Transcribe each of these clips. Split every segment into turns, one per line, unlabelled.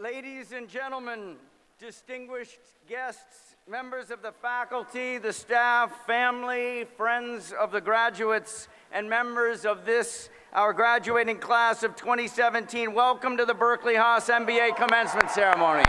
Ladies and gentlemen, distinguished guests, members of the faculty, the staff, family, friends of the graduates, and members of this, our graduating class of 2017, welcome to the Berkeley Haas MBA commencement ceremony.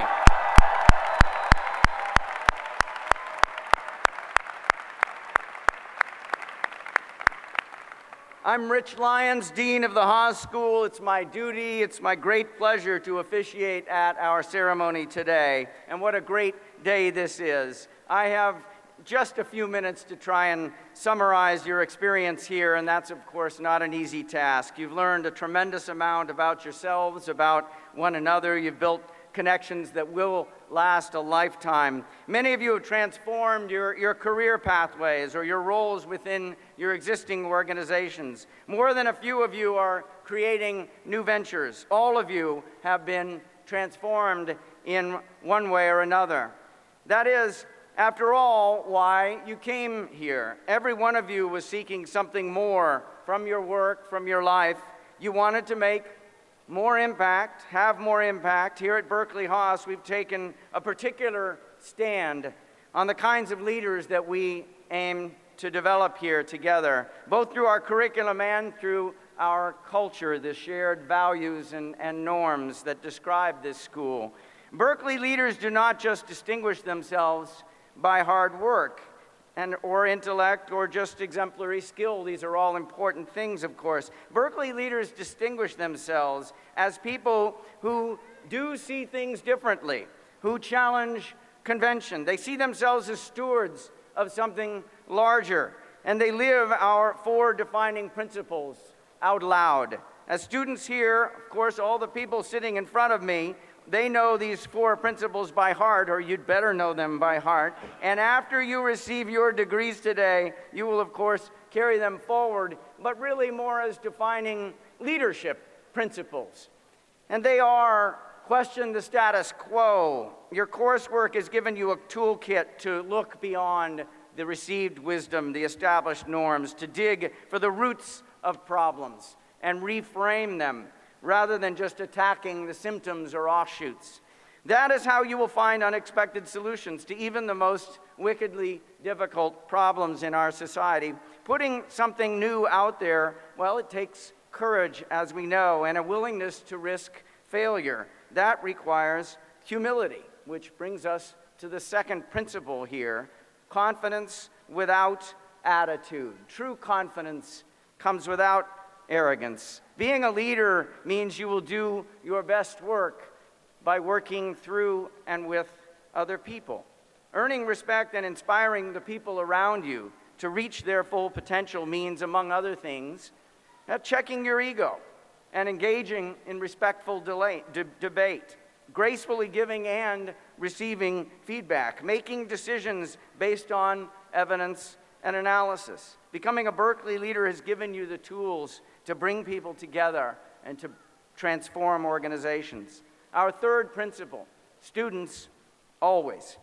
I'm Rich Lyons, Dean of the Haas School. It's my duty, it's my great pleasure to officiate at our ceremony today. And what a great day this is. I have just a few minutes to try and summarize your experience here, and that's, of course, not an easy task. You've learned a tremendous amount about yourselves, about one another. You've built connections that will last a lifetime. Many of you have transformed your career pathways or your roles within your existing organizations. More than a few of you are creating new ventures. All of you have been transformed in one way or another. That is, after all, why you came here. Every one of you was seeking something more from your work, from your life. You wanted to make more impact, have more impact. Here at Berkeley Haas, we've taken a particular stand on the kinds of leaders that we aim to develop here together, both through our curriculum and through our culture, the shared values and norms that describe this school. Berkeley leaders do not just distinguish themselves by hard work or intellect or just exemplary skill. These are all important things, of course. Berkeley leaders distinguish themselves as people who do see things differently, who challenge convention. They see themselves as stewards of something larger, and they live our 4 defining principles out loud. As students here, of course, all the people sitting in front of me, they know these 4 principles by heart, or you'd better know them by heart. And after you receive your degrees today, you will, of course, carry them forward, but really more as defining leadership principles. And they are: question the status quo. Your coursework has given you a toolkit to look beyond the received wisdom, the established norms, to dig for the roots of problems and reframe them, rather than just attacking the symptoms or offshoots. That is how you will find unexpected solutions to even the most wickedly difficult problems in our society. Putting something new out there, well, it takes courage, as we know, and a willingness to risk failure. That requires humility, which brings us to the second principle here: confidence without attitude. True confidence comes without arrogance. Being a leader means you will do your best work by working through and with other people. Earning respect and inspiring the people around you to reach their full potential means, among other things, checking your ego and engaging in respectful debate, gracefully giving and receiving feedback, making decisions based on evidence and analysis. Becoming a Berkeley leader has given you the tools to bring people together and to transform organizations. Our third principle: students always.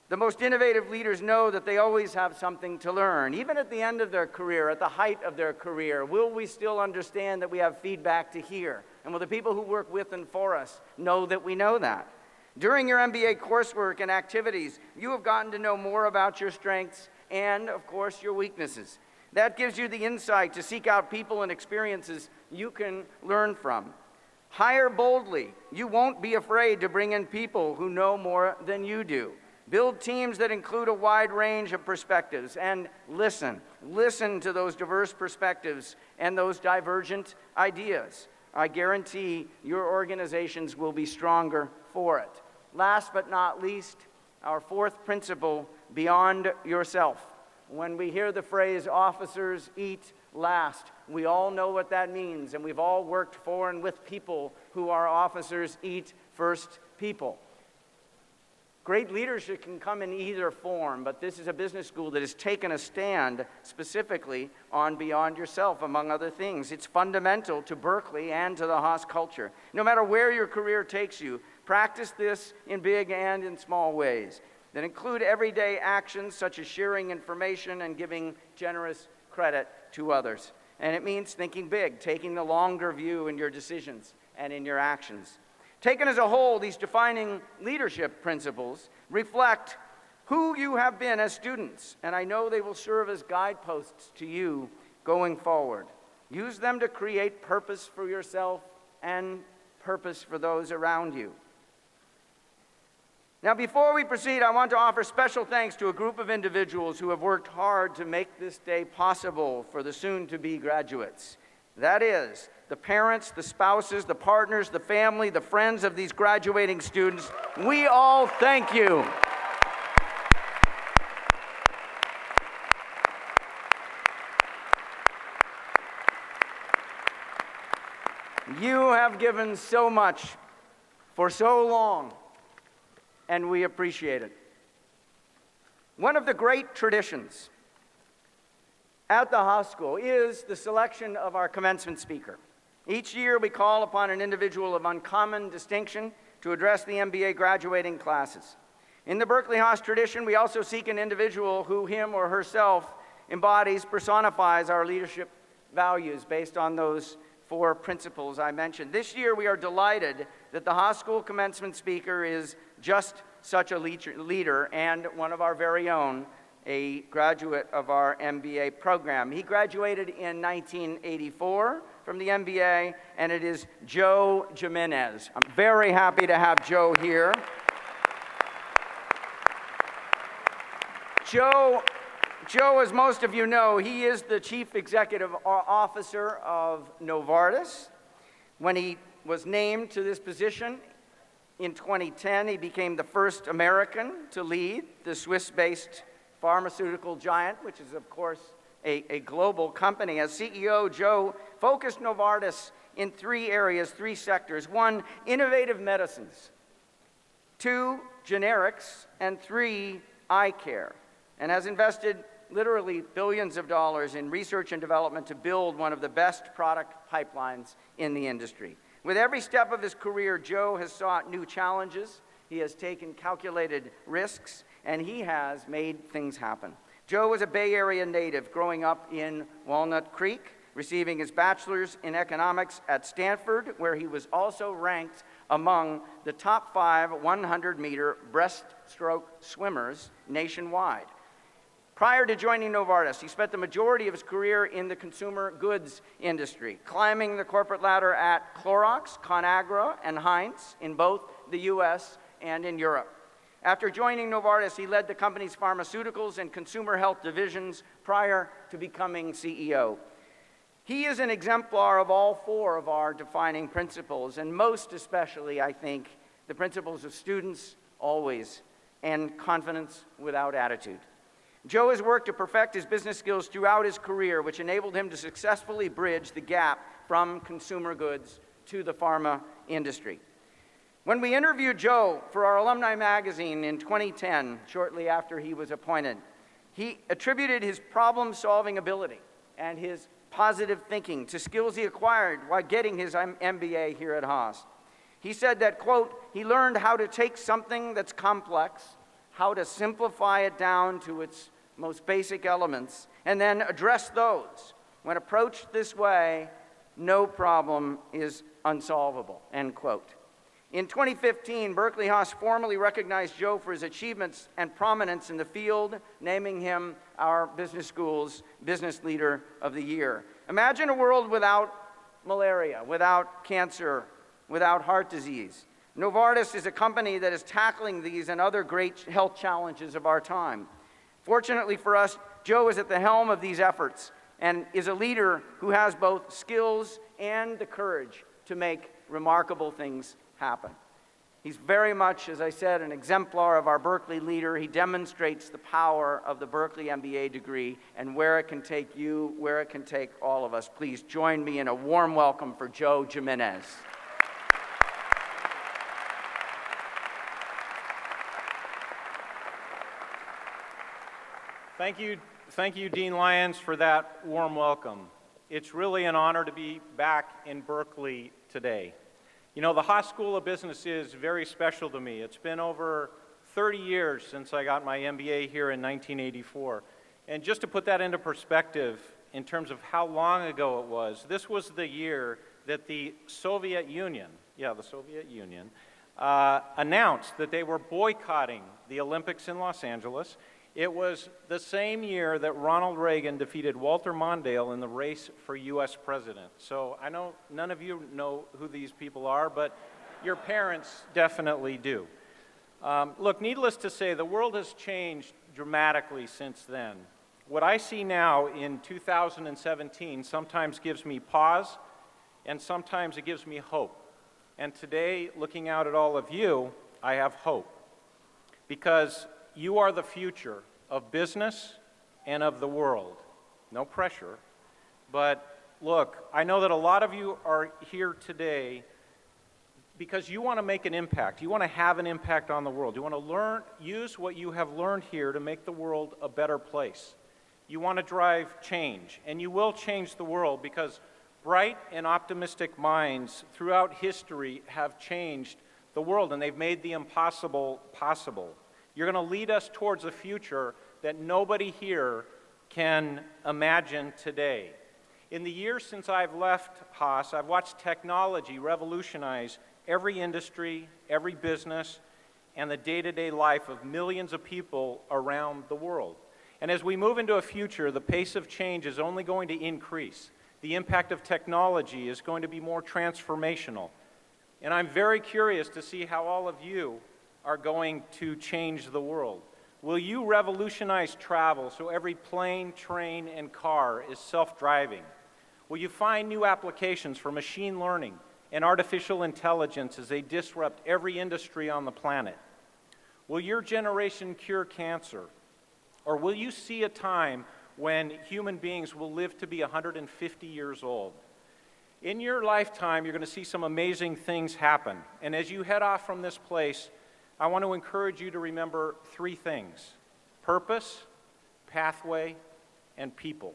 The most innovative leaders know that they always have something to learn. Even at the end of their career, at the height of their career, will we still understand that we have feedback to hear? And will the people who work with and for us know that we know that? During your MBA coursework and activities, you have gotten to know more about your strengths and, of course, your weaknesses. That gives you the insight to seek out people and experiences you can learn from. Hire boldly. You won't be afraid to bring in people who know more than you do. Build teams that include a wide range of perspectives, and listen. Listen to those diverse perspectives and those divergent ideas. I guarantee your organizations will be stronger for it. Last but not least, our fourth principle: beyond yourself. When we hear the phrase "officers eat last," we all know what that means, and we've all worked for and with people who are officers eat first people. Great leadership can come in either form, but this is a business school that has taken a stand specifically on beyond yourself, among other things. It's fundamental to Berkeley and to the Haas culture. No matter where your career takes you, practice this in big and in small ways that include everyday actions such as sharing information and giving generous credit to others. And it means thinking big, taking the longer view in your decisions and in your actions. Taken as a whole, these defining leadership principles reflect who you have been as students, and I know they will serve as guideposts to you going forward. Use them to create purpose for yourself and purpose for those around you. Now, before we proceed, I want to offer special thanks to a group of individuals who have worked hard to make this day possible for the soon-to-be graduates. That is, the parents, the spouses, the partners, the family, the friends of these graduating students. We all thank you. You have given so much for so long, and we appreciate it. One of the great traditions at the Haas School is the selection of our commencement speaker. Each year we call upon an individual of uncommon distinction to address the MBA graduating classes. In the Berkeley Haas tradition, we also seek an individual who him or herself embodies, personifies our leadership values based on those 4 principles I mentioned. This year we are delighted that the Haas School commencement speaker is just such a leader and one of our very own, a graduate of our MBA program. He graduated in 1984 from the MBA, and it is Joe Jimenez. I'm very happy to have Joe here. Joe, as most of you know, he is the Chief Executive Officer of Novartis. When he was named to this position in 2010, he became the first American to lead the Swiss-based pharmaceutical giant, which is, of course, a global company. As CEO, Joe focused Novartis in 3 areas, 3 sectors. 1, innovative medicines. 2, generics. And 3, eye care. And has invested literally billions of dollars in research and development to build one of the best product pipelines in the industry. With every step of his career, Joe has sought new challenges, he has taken calculated risks, and he has made things happen. Joe was a Bay Area native growing up in Walnut Creek, receiving his bachelor's in economics at Stanford, where he was also ranked among the top 5 100-meter breaststroke swimmers nationwide. Prior to joining Novartis, he spent the majority of his career in the consumer goods industry, climbing the corporate ladder at Clorox, ConAgra, and Heinz in both the US and in Europe. After joining Novartis, he led the company's pharmaceuticals and consumer health divisions prior to becoming CEO. He is an exemplar of all 4 of our defining principles, and most especially, I think, the principles of students always and confidence without attitude. Joe has worked to perfect his business skills throughout his career, which enabled him to successfully bridge the gap from consumer goods to the pharma industry. When we interviewed Joe for our alumni magazine in 2010, shortly after he was appointed, he attributed his problem-solving ability and his positive thinking to skills he acquired while getting his MBA here at Haas. He said that, quote, he learned how to take something that's complex, how to simplify it down to its most basic elements, and then address those. When approached this way, no problem is unsolvable, end quote. In 2015, Berkeley Haas formally recognized Joe for his achievements and prominence in the field, naming him our business school's Business Leader of the Year. Imagine a world without malaria, without cancer, without heart disease. Novartis is a company that is tackling these and other great health challenges of our time. Fortunately for us, Joe is at the helm of these efforts and is a leader who has both skills and the courage to make remarkable things happen. He's very much, as I said, an exemplar of our Berkeley leader. He demonstrates the power of the Berkeley MBA degree and where it can take you, where it can take all of us. Please join me in a warm welcome for Joe Jimenez.
Thank you, Dean Lyons, for that warm welcome. It's really an honor to be back in Berkeley today. You know, the Haas School of Business is very special to me. It's been over 30 years since I got my MBA here in 1984. And just to put that into perspective, in terms of how long ago it was, this was the year that the Soviet Union the Soviet Union, announced that they were boycotting the Olympics in Los Angeles. It was the same year that Ronald Reagan defeated Walter Mondale in the race for U.S. president. So I know none of you know who these people are, but your parents definitely do. Look, needless to say, the world has changed dramatically since then. What I see now in 2017 sometimes gives me pause, and sometimes it gives me hope. And today, looking out at all of you, I have hope. Because you are the future of business and of the world. No pressure. But look, I know that a lot of you are here today because you want to make an impact. You want to have an impact on the world. You want to use what you have learned here to make the world a better place. You want to drive change, and you will change the world because bright and optimistic minds throughout history have changed the world, and they've made the impossible possible. You're going to lead us towards a future that nobody here can imagine today. In the years since I've left Haas, I've watched technology revolutionize every industry, every business, and the day-to-day life of millions of people around the world. And as we move into a future, the pace of change is only going to increase. The impact of technology is going to be more transformational. And I'm very curious to see how all of you are going to change the world. Will you revolutionize travel so every plane, train, and car is self-driving? Will you find new applications for machine learning and artificial intelligence as they disrupt every industry on the planet? Will your generation cure cancer? Or will you see a time when human beings will live to be 150 years old? In your lifetime, you're going to see some amazing things happen. And as you head off from this place, I want to encourage you to remember three things: purpose, pathway, and people.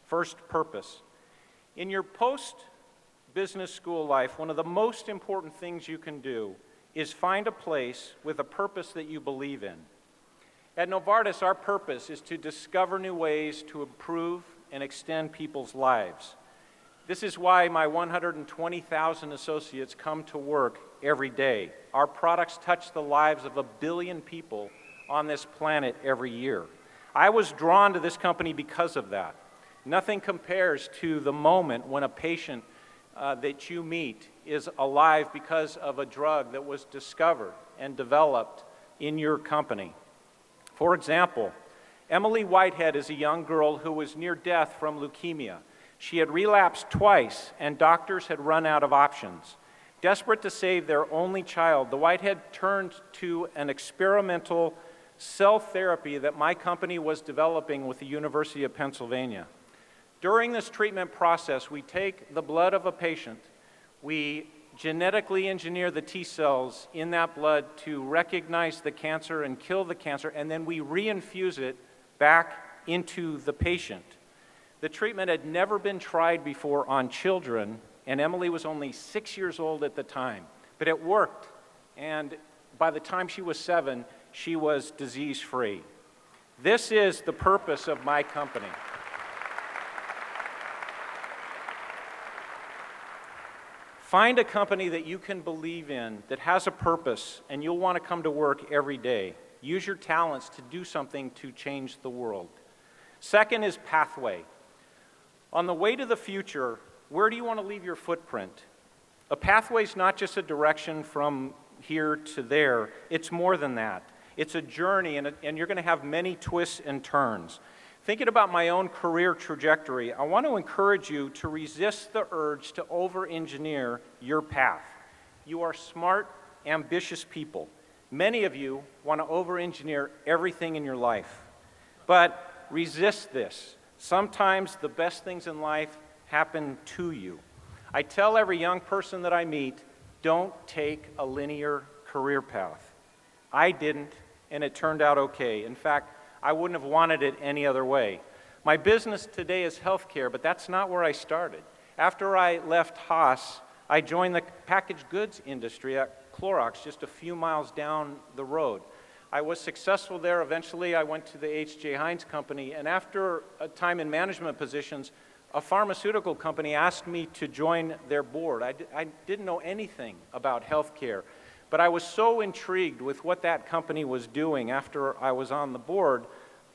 First, purpose. In your post-business school life, one of the most important things you can do is find a place with a purpose that you believe in. At Novartis, our purpose is to discover new ways to improve and extend people's lives. This is why my 120,000 associates come to work every day. Our products touch the lives of 1 billion people on this planet every year. I was drawn to this company because of that. Nothing compares to the moment when a patient that you meet is alive because of a drug that was discovered and developed in your company. For example, Emily Whitehead is a young girl who was near death from leukemia. She had relapsed twice, and doctors had run out of options. Desperate to save their only child, the Whitehead turned to an experimental cell therapy that my company was developing with the University of Pennsylvania. During this treatment process, we take the blood of a patient, we genetically engineer the T cells in that blood to recognize the cancer and kill the cancer, and then we reinfuse it back into the patient. The treatment had never been tried before on children, and Emily was only 6 years old at the time. But it worked, and by the time she was 7, she was disease-free. This is the purpose of my company. Find a company that you can believe in, that has a purpose, and you'll want to come to work every day. Use your talents to do something to change the world. Second is pathway. On the way to the future, where do you want to leave your footprint? A pathway is not just a direction from here to there. It's more than that. It's a journey, and you're going to have many twists and turns. Thinking about my own career trajectory, I want to encourage you to resist the urge to over-engineer your path. You are smart, ambitious people. Many of you want to over-engineer everything in your life. But resist this. Sometimes the best things in life happen to you. I tell every young person that I meet, don't take a linear career path. I didn't, and it turned out okay. In fact, I wouldn't have wanted it any other way. My business today is healthcare, but that's not where I started. After I left Haas, I joined the packaged goods industry at Clorox, just a few miles down the road. I was successful there. Eventually, I went to the H.J. Heinz company, and after a time in management positions, a pharmaceutical company asked me to join their board. I didn't know anything about healthcare, but I was so intrigued with what that company was doing after I was on the board,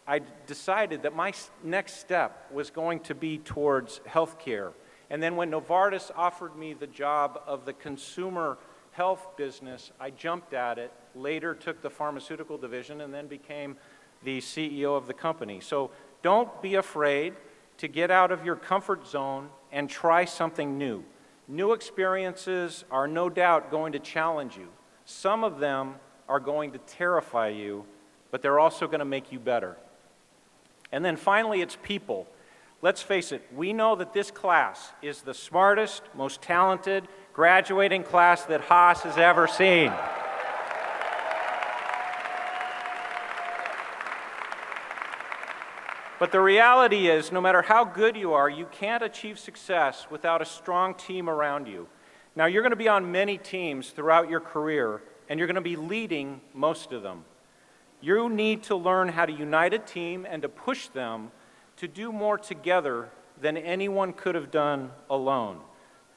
I decided that my next step was going to be towards healthcare. And then when Novartis offered me the job of the consumer health business, I jumped at it, later took the pharmaceutical division, and then became the CEO of the company. So don't be afraid to get out of your comfort zone and try something new. New experiences are no doubt going to challenge you. Some of them are going to terrify you, but they're also going to make you better. And then finally, it's people. Let's face it, we know that this class is the smartest, most talented graduating class that Haas has ever seen. But the reality is, no matter how good you are, you can't achieve success without a strong team around you. Now, you're going to be on many teams throughout your career, and you're going to be leading most of them. You need to learn how to unite a team and to push them to do more together than anyone could have done alone.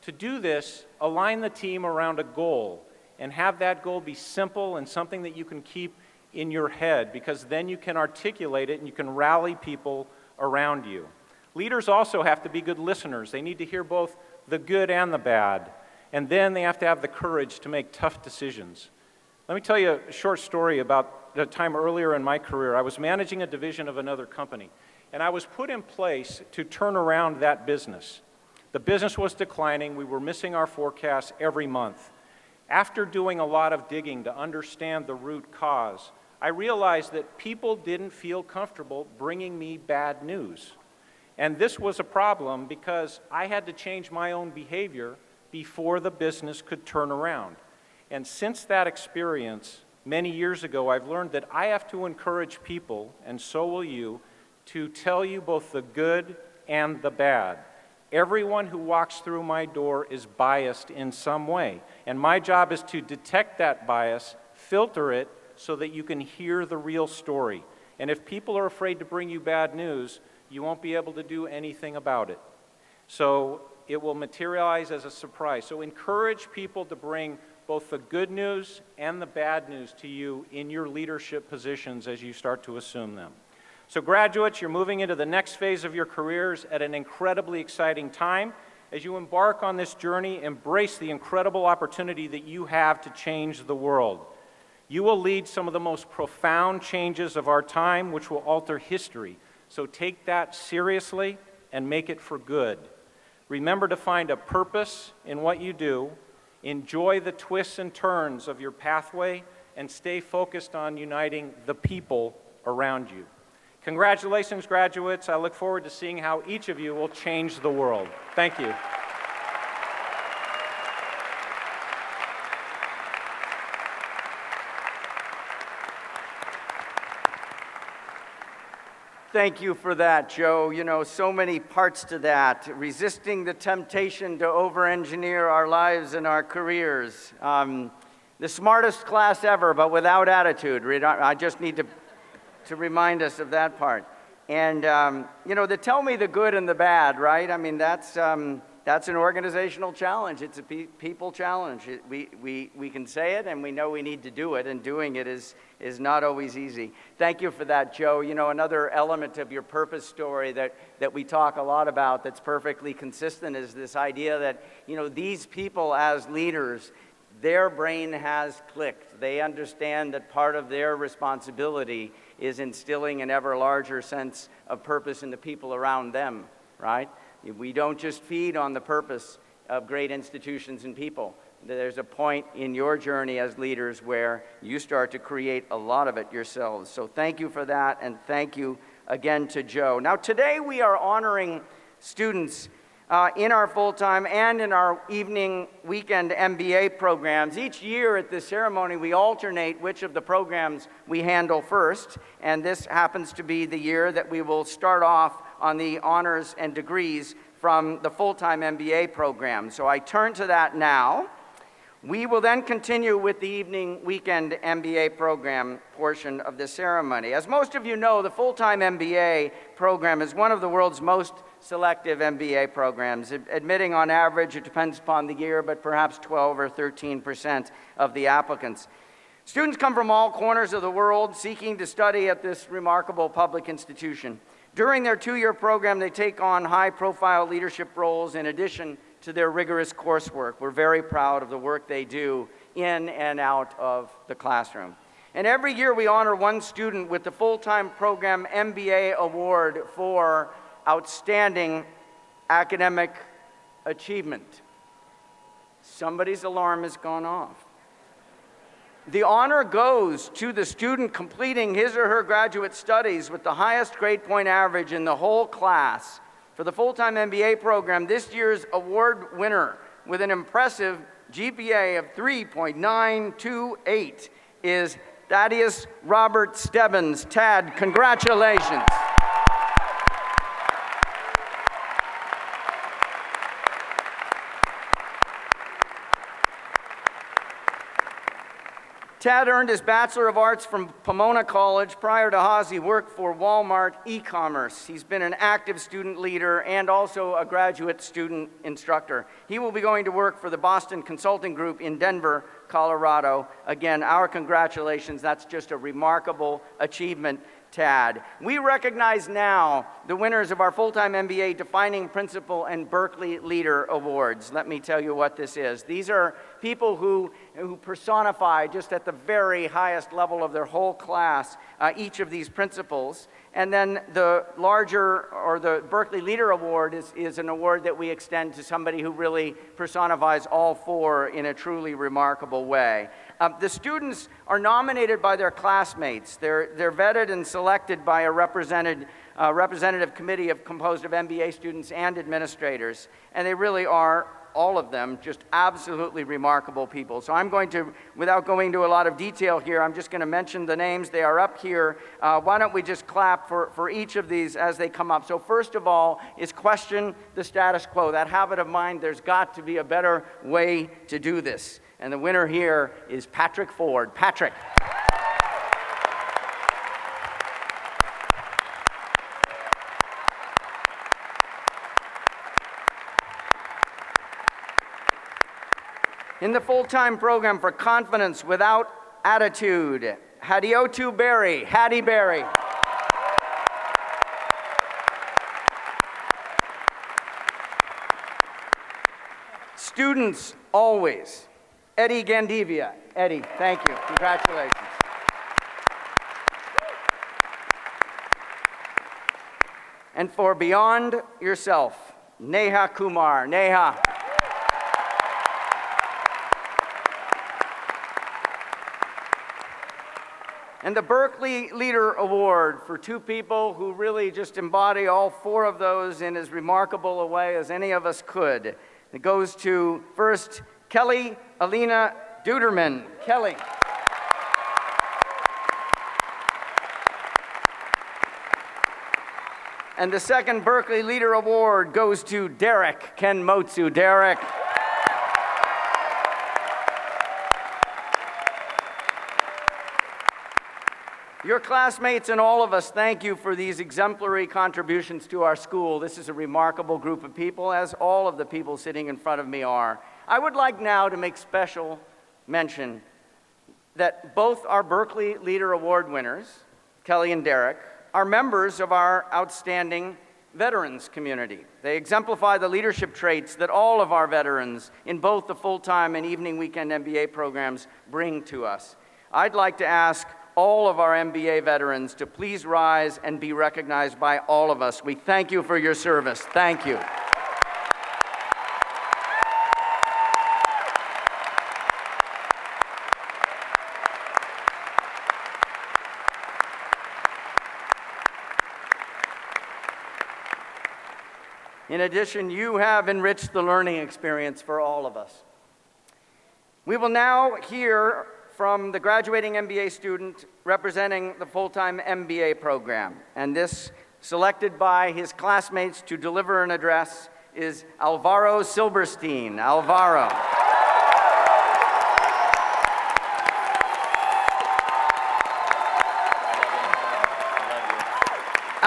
To do this, align the team around a goal and have that goal be simple and something that you can keep in your head, because then you can articulate it and you can rally people around you. Leaders also have to be good listeners. They need to hear both the good and the bad, and then they have to have the courage to make tough decisions. Let me tell you a short story about the time earlier in my career. I was managing a division of another company, and I was put in place to turn around that business. The business was declining. We were missing our forecast every month. After doing a lot of digging to understand the root cause, I realized that people didn't feel comfortable bringing me bad news. And this was a problem because I had to change my own behavior before the business could turn around. And since that experience, many years ago, I've learned that I have to encourage people, and so will you, to tell you both the good and the bad. Everyone who walks through my door is biased in some way, and my job is to detect that bias, filter it, so that you can hear the real story. And if people are afraid to bring you bad news, you won't be able to do anything about it. So it will materialize as a surprise. So encourage people to bring both the good news and the bad news to you in your leadership positions as you start to assume them. So graduates, you're moving into the next phase of your careers at an incredibly exciting time. As you embark on this journey, embrace the incredible opportunity that you have to change the world. You will lead some of the most profound changes of our time, which will alter history. So take that seriously and make it for good. Remember to find a purpose in what you do, enjoy the twists and turns of your pathway, and stay focused on uniting the people around you. Congratulations, graduates. I look forward to seeing how each of you will change the world. Thank you.
Thank you for that, Joe. You know, so many parts to that. Resisting the temptation to over-engineer our lives and our careers. The smartest class ever, but without attitude. I just need to remind us of that part. And, you know, to tell me the good and the bad, right? I mean, that's an organizational challenge. It's a people challenge. We can say it, and we know we need to do it, and doing it is not always easy. Thank you for that, Joe. You know, another element of your purpose story that we talk a lot about that's perfectly consistent is this idea that, you know, these people as leaders, their brain has clicked. They understand that part of their responsibility is instilling an ever larger sense of purpose in the people around them, right? We don't just feed on the purpose of great institutions and people. There's a point in your journey as leaders where you start to create a lot of it yourselves. So thank you for that, and thank you again to Joe. Now today we are honoring students in our full-time and in our evening weekend MBA programs. Each year at this ceremony we alternate which of the programs we handle first, and this happens to be the year that we will start off on the honors and degrees from the full-time MBA program. So I turn to that now. We will then continue with the evening weekend MBA program portion of the ceremony. As most of you know, the full-time MBA program is one of the world's most selective MBA programs, admitting on average, it depends upon the year, but perhaps 12 or 13% of the applicants. Students come from all corners of the world seeking to study at this remarkable public institution. During their two-year program, they take on high-profile leadership roles in addition to their rigorous coursework. We're very proud of the work they do in and out of the classroom. And every year we honor one student with the full-time program MBA award for outstanding academic achievement. Somebody's alarm has gone off. The honor goes to the student completing his or her graduate studies with the highest grade point average in the whole class. For the full-time MBA program, this year's award winner with an impressive GPA of 3.928 is Thaddeus Robert Stebbins. Tad, congratulations. Tad earned his Bachelor of Arts from Pomona College. Prior to Haas, he worked for Walmart e-commerce. He's been an active student leader and also a graduate student instructor. He will be going to work for the Boston Consulting Group in Denver, Colorado. Again, our congratulations. That's just a remarkable achievement, Tad. We recognize now the winners of our full-time MBA Defining Principal and Berkeley Leader Awards. Let me tell you what this is. These are people who personify just at the very highest level of their whole class each of these principles. And then the larger, or the Berkeley Leader Award is an award that we extend to somebody who really personifies all four in a truly remarkable way. The students are nominated by their classmates. They're vetted and selected by a representative committee composed of MBA students and administrators. And they really are, all of them, just absolutely remarkable people. So I'm going to, without going into a lot of detail here, I'm just going to mention the names. They are up here. Why don't we just clap for each of these as they come up. So first of all is question the status quo. That habit of mind, there's got to be a better way to do this. And the winner here is Patrick Ford. Patrick. In the full-time program for Confidence Without Attitude, Hadiotu Berry. Hattie Berry. Students always. Eddie Gandivia. Eddie, thank you. Congratulations. And for Beyond Yourself, Neha Kumar. Neha. And the Berkeley Leader Award for two people who really just embody all four of those in as remarkable a way as any of us could. It goes to, first, Kelly Alina Duderman. Kelly. And the second Berkeley Leader Award goes to Derek Kenmotsu. Derek. Your classmates and all of us, thank you for these exemplary contributions to our school. This is a remarkable group of people, as all of the people sitting in front of me are. I would like now to make special mention that both our Berkeley Leader Award winners, Kelly and Derek, are members of our outstanding veterans community. They exemplify the leadership traits that all of our veterans in both the full-time and evening weekend MBA programs bring to us. I'd like to ask all of our MBA veterans to please rise and be recognized by all of us. We thank you for your service. Thank you. In addition, you have enriched the learning experience for all of us. We will now hear from the graduating MBA student representing the full-time MBA program. And this, selected by his classmates to deliver an address, is Alvaro Silberstein. Alvaro.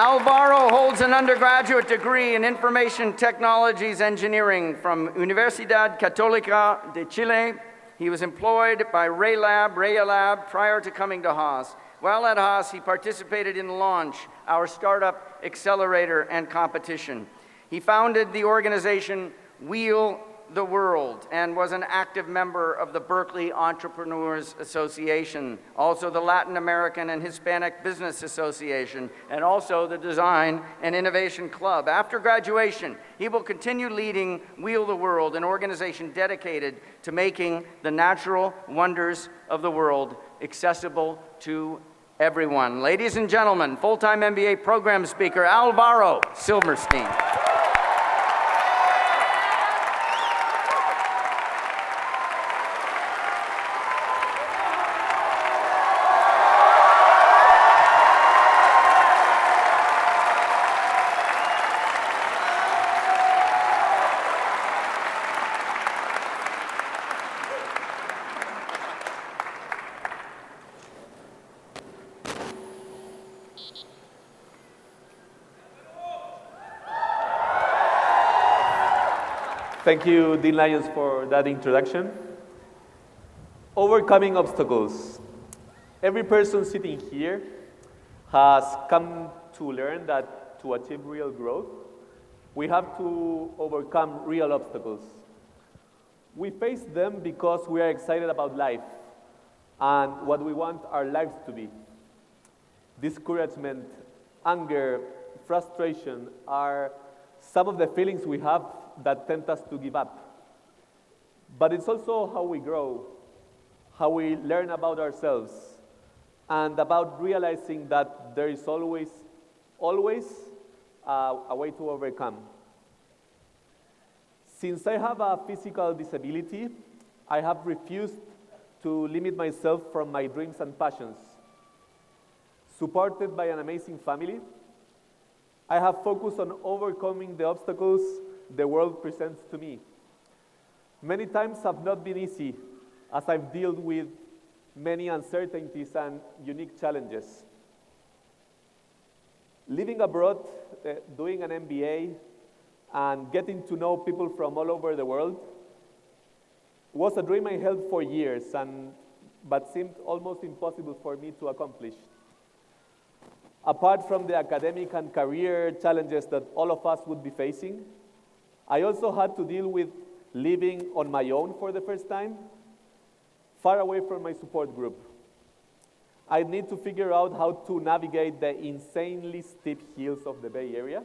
Alvaro holds an undergraduate degree in Information Technologies Engineering from Universidad Católica de Chile. He was employed by Rayalab prior to coming to Haas. While at Haas, he participated in Launch, our startup accelerator and competition. He founded the organization Wheel the World and was an active member of the Berkeley Entrepreneurs Association, also the Latin American and Hispanic Business Association, and also the Design and Innovation Club. After graduation, he will continue leading Wheel the World, an organization dedicated to making the natural wonders of the world accessible to everyone. Ladies and gentlemen, full-time MBA program speaker Alvaro Silverstein.
Thank you, Dean Lyons, for that introduction. Overcoming obstacles. Every person sitting here has come to learn that to achieve real growth, we have to overcome real obstacles. We face them because we are excited about life and what we want our lives to be. Discouragement, anger, frustration are some of the feelings we have that tempt us to give up. But it's also how we grow, how we learn about ourselves, and about realizing that there is always a way to overcome. Since I have a physical disability, I have refused to limit myself from my dreams and passions. Supported by an amazing family, I have focused on overcoming the obstacles the world presents to me. Many times have not been easy, as I've dealt with many uncertainties and unique challenges. Living abroad, doing an MBA, and getting to know people from all over the world was a dream I held for years, but seemed almost impossible for me to accomplish. Apart from the academic and career challenges that all of us would be facing, I also had to deal with living on my own for the first time, far away from my support group. I need to figure out how to navigate the insanely steep hills of the Bay Area.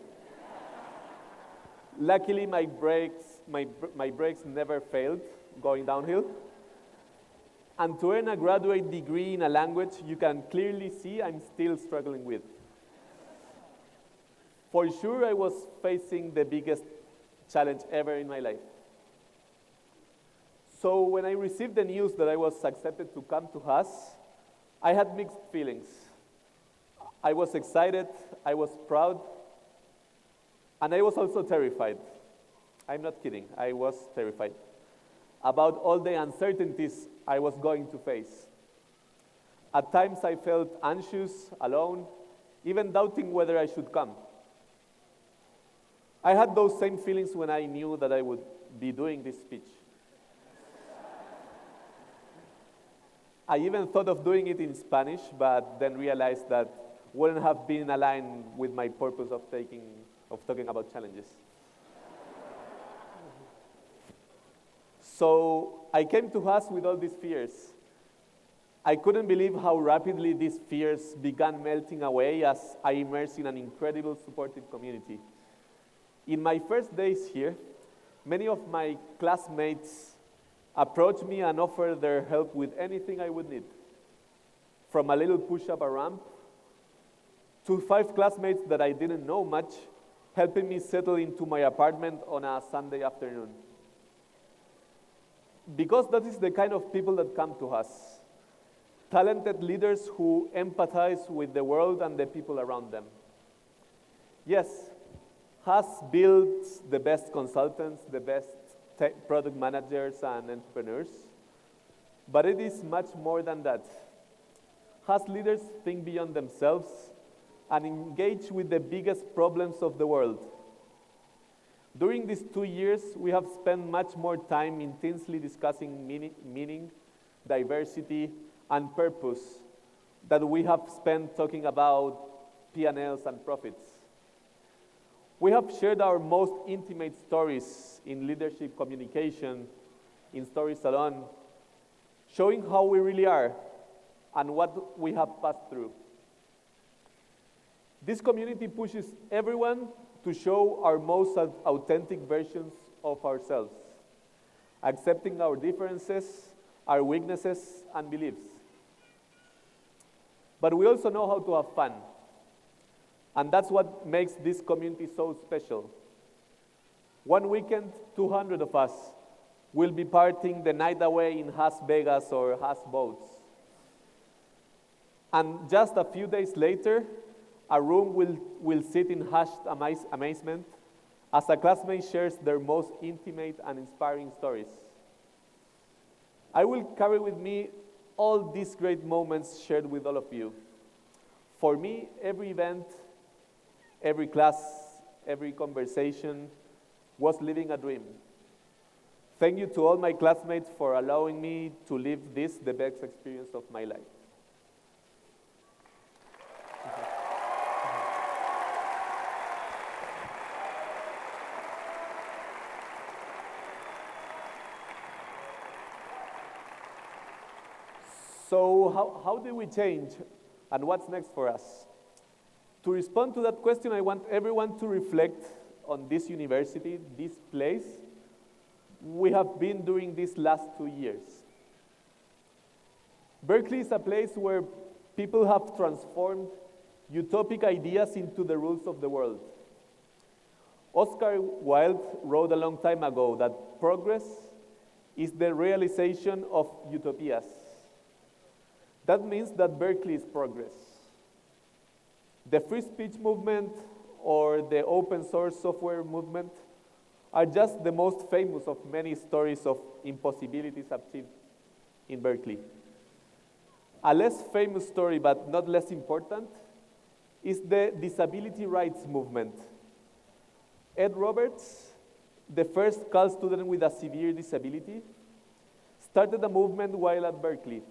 Luckily, my brakes never failed going downhill. And to earn a graduate degree in a language you can clearly see I'm still struggling with. For sure, I was facing the biggest challenge ever in my life. So when I received the news that I was accepted to come to Haas, I had mixed feelings. I was excited, I was proud, and I was also terrified. I'm not kidding, I was terrified about all the uncertainties I was going to face. At times I felt anxious, alone, even doubting whether I should come. I had those same feelings when I knew that I would be doing this speech. I even thought of doing it in Spanish, but then realized that wouldn't have been aligned with my purpose of talking about challenges. So I came to Haas with all these fears. I couldn't believe how rapidly these fears began melting away as I immersed in an incredible supportive community. In my first days here, many of my classmates approached me and offered their help with anything I would need. From a little push-up a ramp, to 5 classmates that I didn't know much, helping me settle into my apartment on a Sunday afternoon. Because that is the kind of people that come to us. Talented leaders who empathize with the world and the people around them. Yes, Haas builds the best consultants, the best product managers and entrepreneurs, but it is much more than that. Haas leaders think beyond themselves and engage with the biggest problems of the world. During these 2 years, we have spent much more time intensely discussing meaning, diversity, and purpose than we have spent talking about P&Ls and profits. We have shared our most intimate stories in leadership communication, in Story Salon, showing how we really are and what we have passed through. This community pushes everyone to show our most authentic versions of ourselves, accepting our differences, our weaknesses, and beliefs. But we also know how to have fun. And that's what makes this community so special. One weekend, 200 of us will be partying the night away in Has Vegas or Has Boats. And just a few days later, a room will sit in hushed amazement as a classmate shares their most intimate and inspiring stories. I will carry with me all these great moments shared with all of you. For me, every event, every class, every conversation was living a dream. Thank you to all my classmates for allowing me to live this, the best experience of my life. So how do we change, and what's next for us? To respond to that question, I want everyone to reflect on this university, this place we have been during these last 2 years. Berkeley is a place where people have transformed utopic ideas into the rules of the world. Oscar Wilde wrote a long time ago that progress is the realization of utopias. That means that Berkeley is progress. The free speech movement or the open source software movement are just the most famous of many stories of impossibilities achieved in Berkeley. A less famous story, but not less important, is the disability rights movement. Ed Roberts, the first Cal student with a severe disability, started a movement while at Berkeley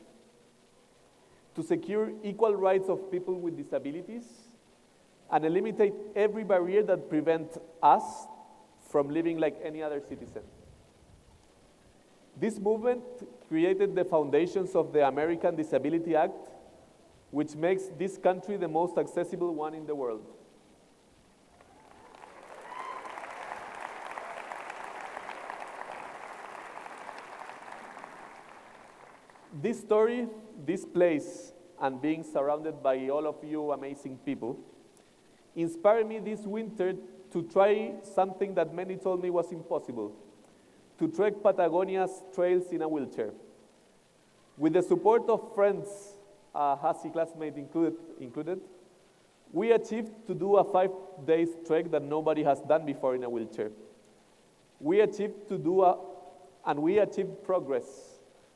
to secure equal rights of people with disabilities and eliminate every barrier that prevents us from living like any other citizen. This movement created the foundations of the American Disability Act, which makes this country the most accessible one in the world. This story, this place, and being surrounded by all of you amazing people inspired me this winter to try something that many told me was impossible: to trek Patagonia's trails in a wheelchair. With the support of friends, a Hasi classmate included, we achieved to do a 5-day trek that nobody has done before in a wheelchair. We achieved progress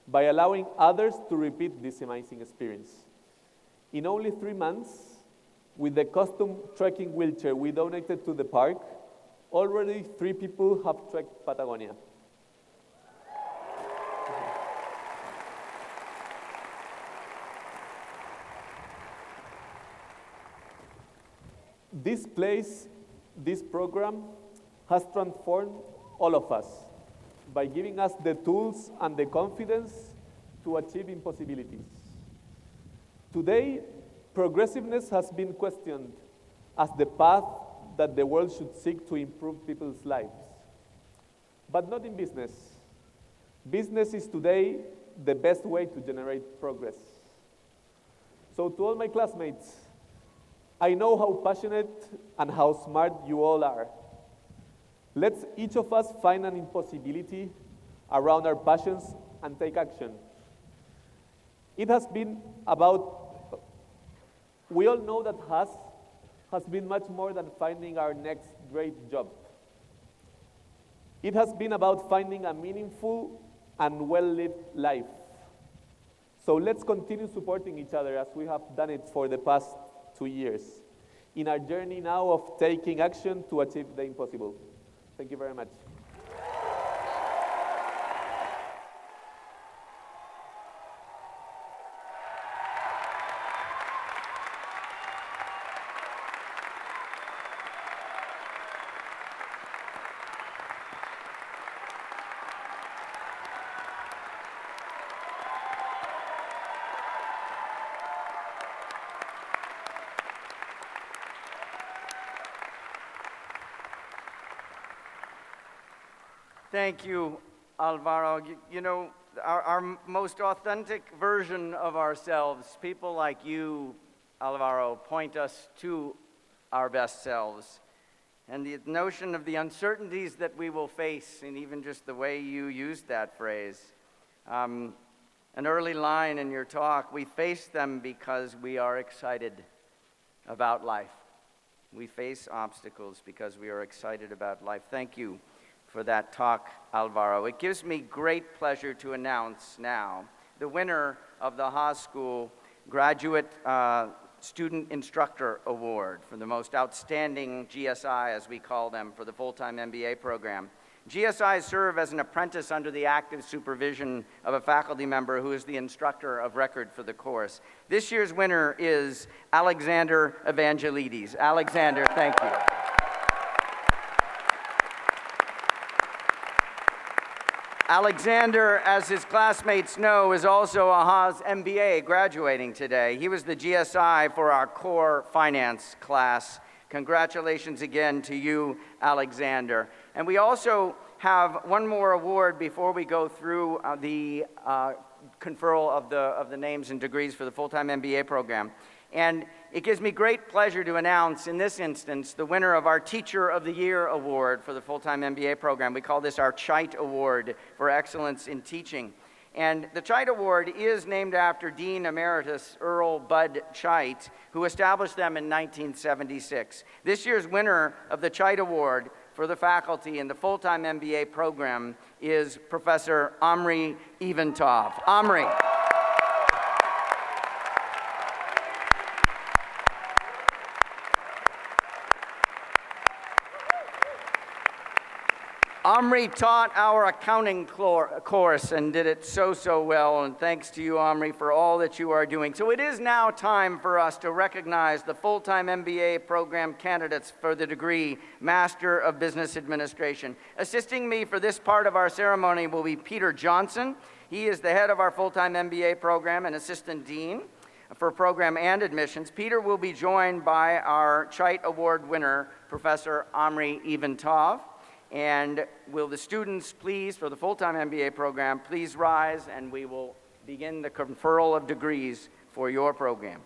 by allowing others to repeat this amazing experience. In only 3 months, with the custom trekking wheelchair we donated to the park, already 3 people have trekked Patagonia. This place, this program, has transformed all of us by giving us the tools and the confidence to achieve impossibilities. Today, progressiveness has been questioned as the path that the world should seek to improve people's lives. But not in business. Business is today the best way to generate progress. So to all my classmates, I know how passionate and how smart you all are. Let's each of us find an impossibility around our passions and take action. It has been about, we all know that has been much more than finding our next great job. It has been about finding a meaningful and well-lived life. So let's continue supporting each other as we have done it for the past 2 years. in our journey now of taking action to achieve the impossible. Thank you very much.
Thank you, Alvaro. You know, our most authentic version of ourselves, people like you, Alvaro, point us to our best selves. And the notion of the uncertainties that we will face, and even just the way you used that phrase. An early line in your talk, we face them because we are excited about life. We face obstacles because we are excited about life. Thank you for that talk, Alvaro. It gives me great pleasure to announce now the winner of the Haas School Graduate Student Instructor Award for the most outstanding GSI, as we call them, for the full-time MBA program. GSIs serve as an apprentice under the active supervision of a faculty member who is the instructor of record for the course. This year's winner is Alexander Evangelides. Alexander, thank you. Alexander, as his classmates know, is also a Haas MBA graduating today. He was the GSI for our core finance class. Congratulations again to you, Alexander. And we also have one more award before we go through the conferral of the names and degrees for the full-time MBA program. And it gives me great pleasure to announce, in this instance, the winner of our Teacher of the Year Award for the full-time MBA program. We call this our Chait Award for Excellence in Teaching. And the Chait Award is named after Dean Emeritus Earl Bud Chait, who established them in 1976. This year's winner of the Chait Award for the faculty in the full-time MBA program is Professor Omri Ivantov. Omri. Omri taught our accounting course and did it so well, and thanks to you, Omri, for all that you are doing. So it is now time for us to recognize the full-time MBA program candidates for the degree Master of Business Administration. Assisting me for this part of our ceremony will be Peter Johnson. He is the head of our full-time MBA program and assistant dean for program and admissions. Peter will be joined by our Chait Award winner, Professor Omri Ivantov. And will the students please, for the full-time MBA program, please rise, and we will begin the conferral of degrees for your program.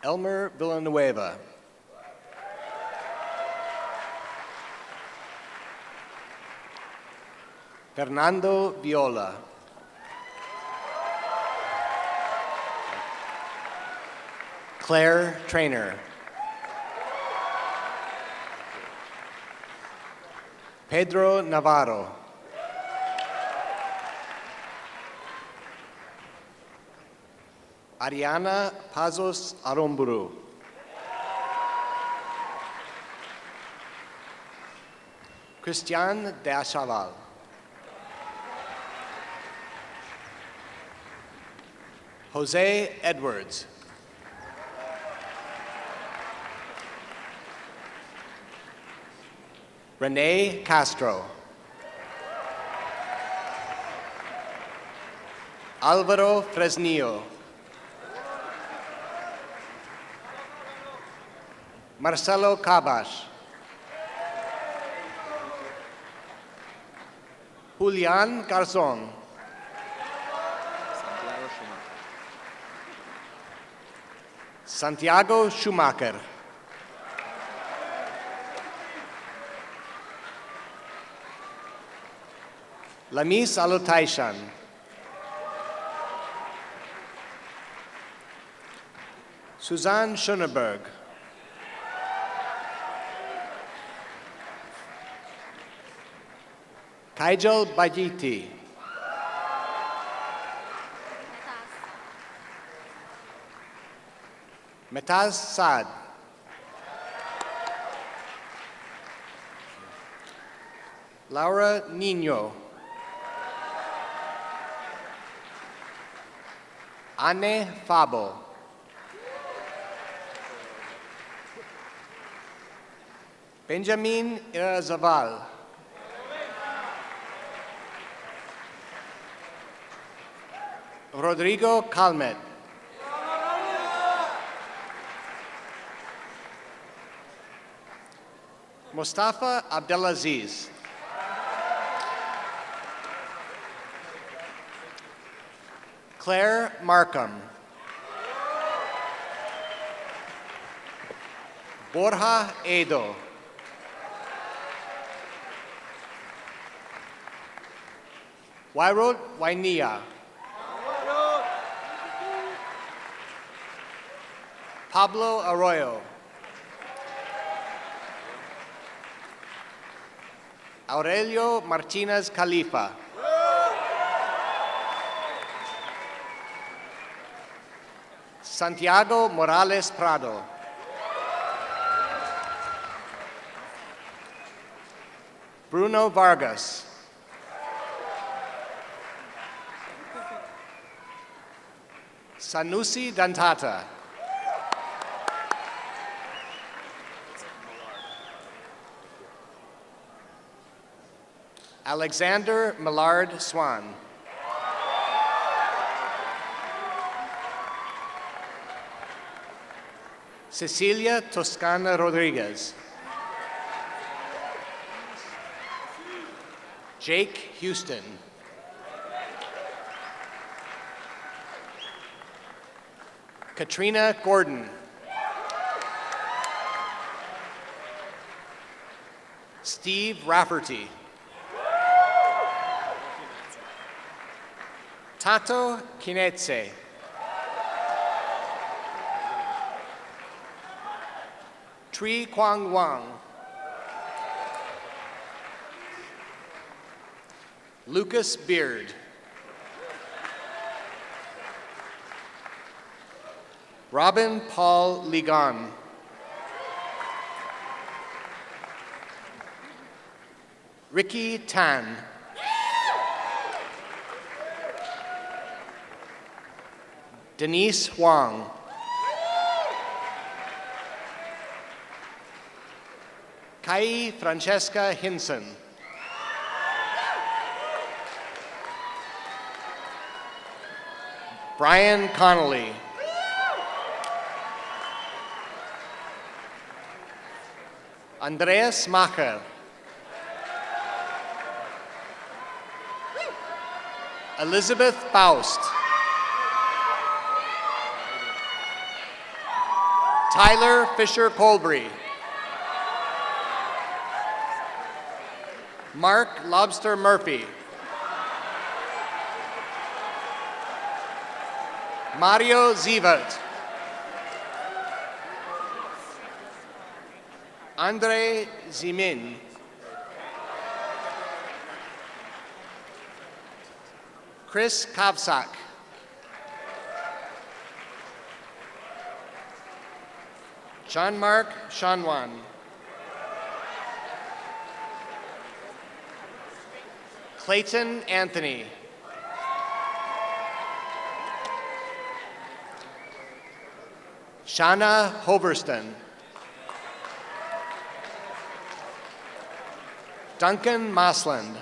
Elmer Villanueva. Fernando Viola. Claire Trainer. Pedro Navarro. Ariana Pazos Aromburu. Christian de Achaval. Jose Edwards. Renee Castro. Alvaro Fresnillo. Marcelo Cabash. Julian Garzon. Santiago Schumacher. Lamis Alotaishan. Suzanne Schoenberg. Kajal Bajiti. Metaz Saad. Laura Nino. Anne Fabo. Benjamin Irazaval. Rodrigo Calmet. Mustafa Abdelaziz. Claire Markham. Borja Edo. Wairod Wainia. Pablo Arroyo. Aurelio Martinez Khalifa. Santiago Morales Prado. Bruno Vargas. Sanusi Dantata. Alexander Millard Swan. Cecilia Toscana Rodriguez. Jake Houston. Katrina Gordon. Steve Rafferty. Tato Kinetse. Tri Quang Wang. Lucas Beard. Robin Paul Ligon. Ricky Tan. Denise Huang. Kai Francesca Hinson. Brian Connolly. Andreas Macher. Elizabeth Faust. Tyler Fisher Colbury. Mark Lobster Murphy. Mario Zivert. Andre Zimin. Chris Kavsak. Jean-Marc Chanwan. Clayton Anthony. Shana Hoverston. Duncan Mosland.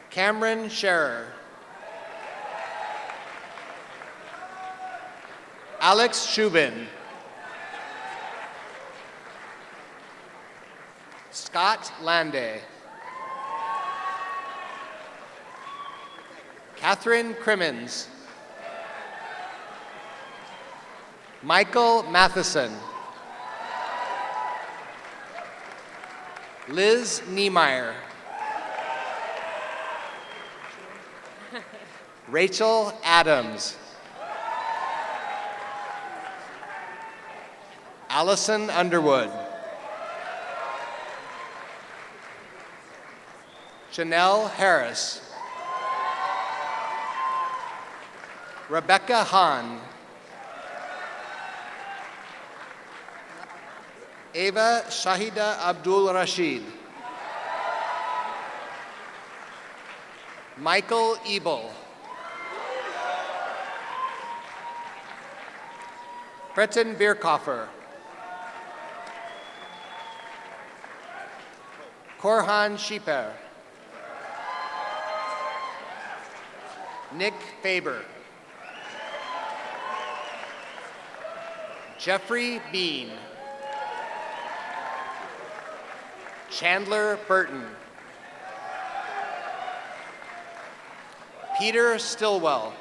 Cameron Scherer. Alex Shubin. Scott Lande. Catherine Crimmins. Michael Matheson. Liz Niemeyer. Rachel Adams. Allison Underwood. Janelle Harris. Rebecca Hahn. Ava Shahida Abdul Rashid. Michael Ebel. Breton Bierkoffer. Korhan Schieper. Nick Faber. Jeffrey Bean. Chandler Burton. Peter Stillwell.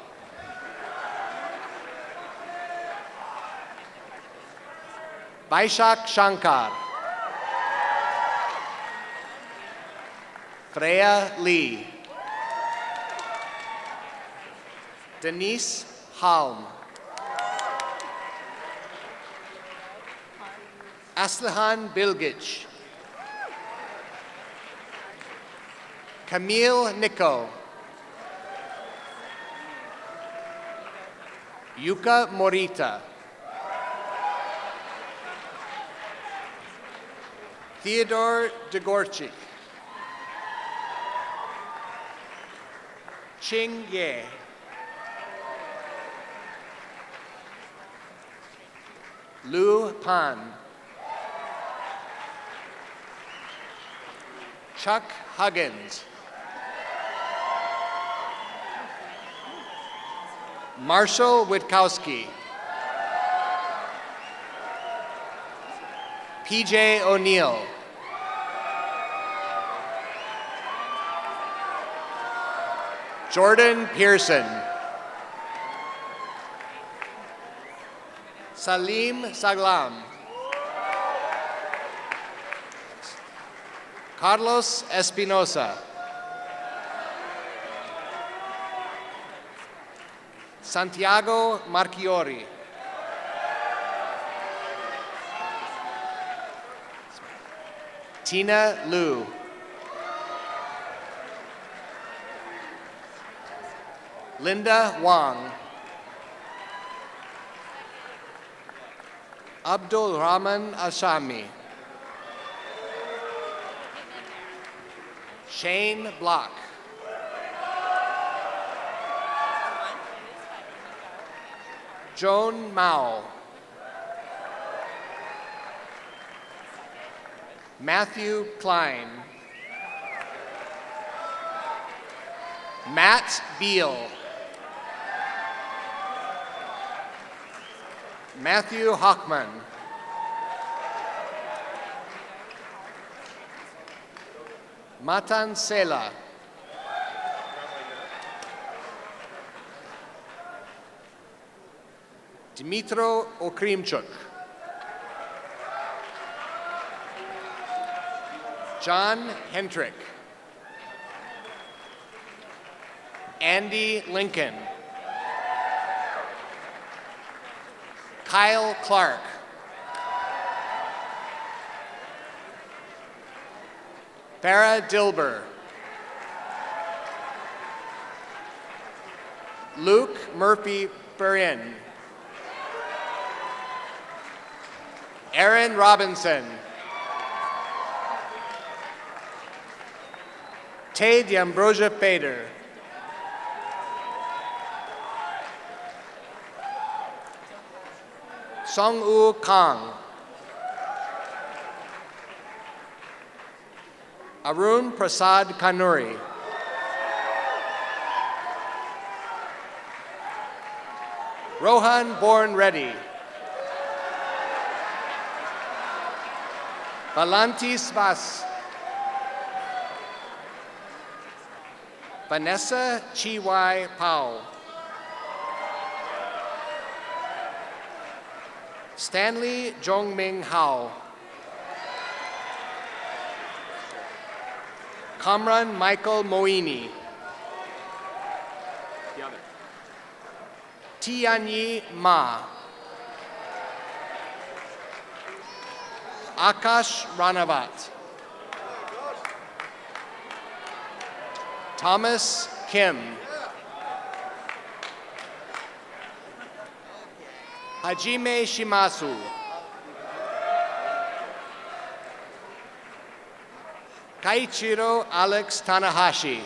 Vaishak Shankar. Freya Lee. Denise Halm. Aslihan Bilgic. Camille Nico. Yuka Morita. Theodore Degorchik. Ching Ye. Lu Pan. Chuck Huggins. Marshall Witkowski. PJ O'Neill. Jordan Pearson. Salim Saglam. Carlos Espinosa. Santiago Marchiori. Tina Liu. Linda Wang. Abdul Rahman Ashami. Shane Block. Joan Mao. Matthew Klein. Matt Beal. Matthew Hockman. Matan Sela. Dmitro Okrimchuk. John Hendrick. Andy Lincoln. Kyle Clark. Farah Dilber. Luke Murphy Burin. Aaron Robinson. Tay D'Ambrosia Fader. Song-Woo Kang. Arun Prasad Kanuri. Rohan Born Reddy. Valanti Svas. Vanessa Chiwai Pao. Stanley Jongming Hao. Kamran Michael Moini. Tianyi Ma. Akash Ranavat. Thomas Kim. Hajime Shimasu. Kaichiro Alex Tanahashi.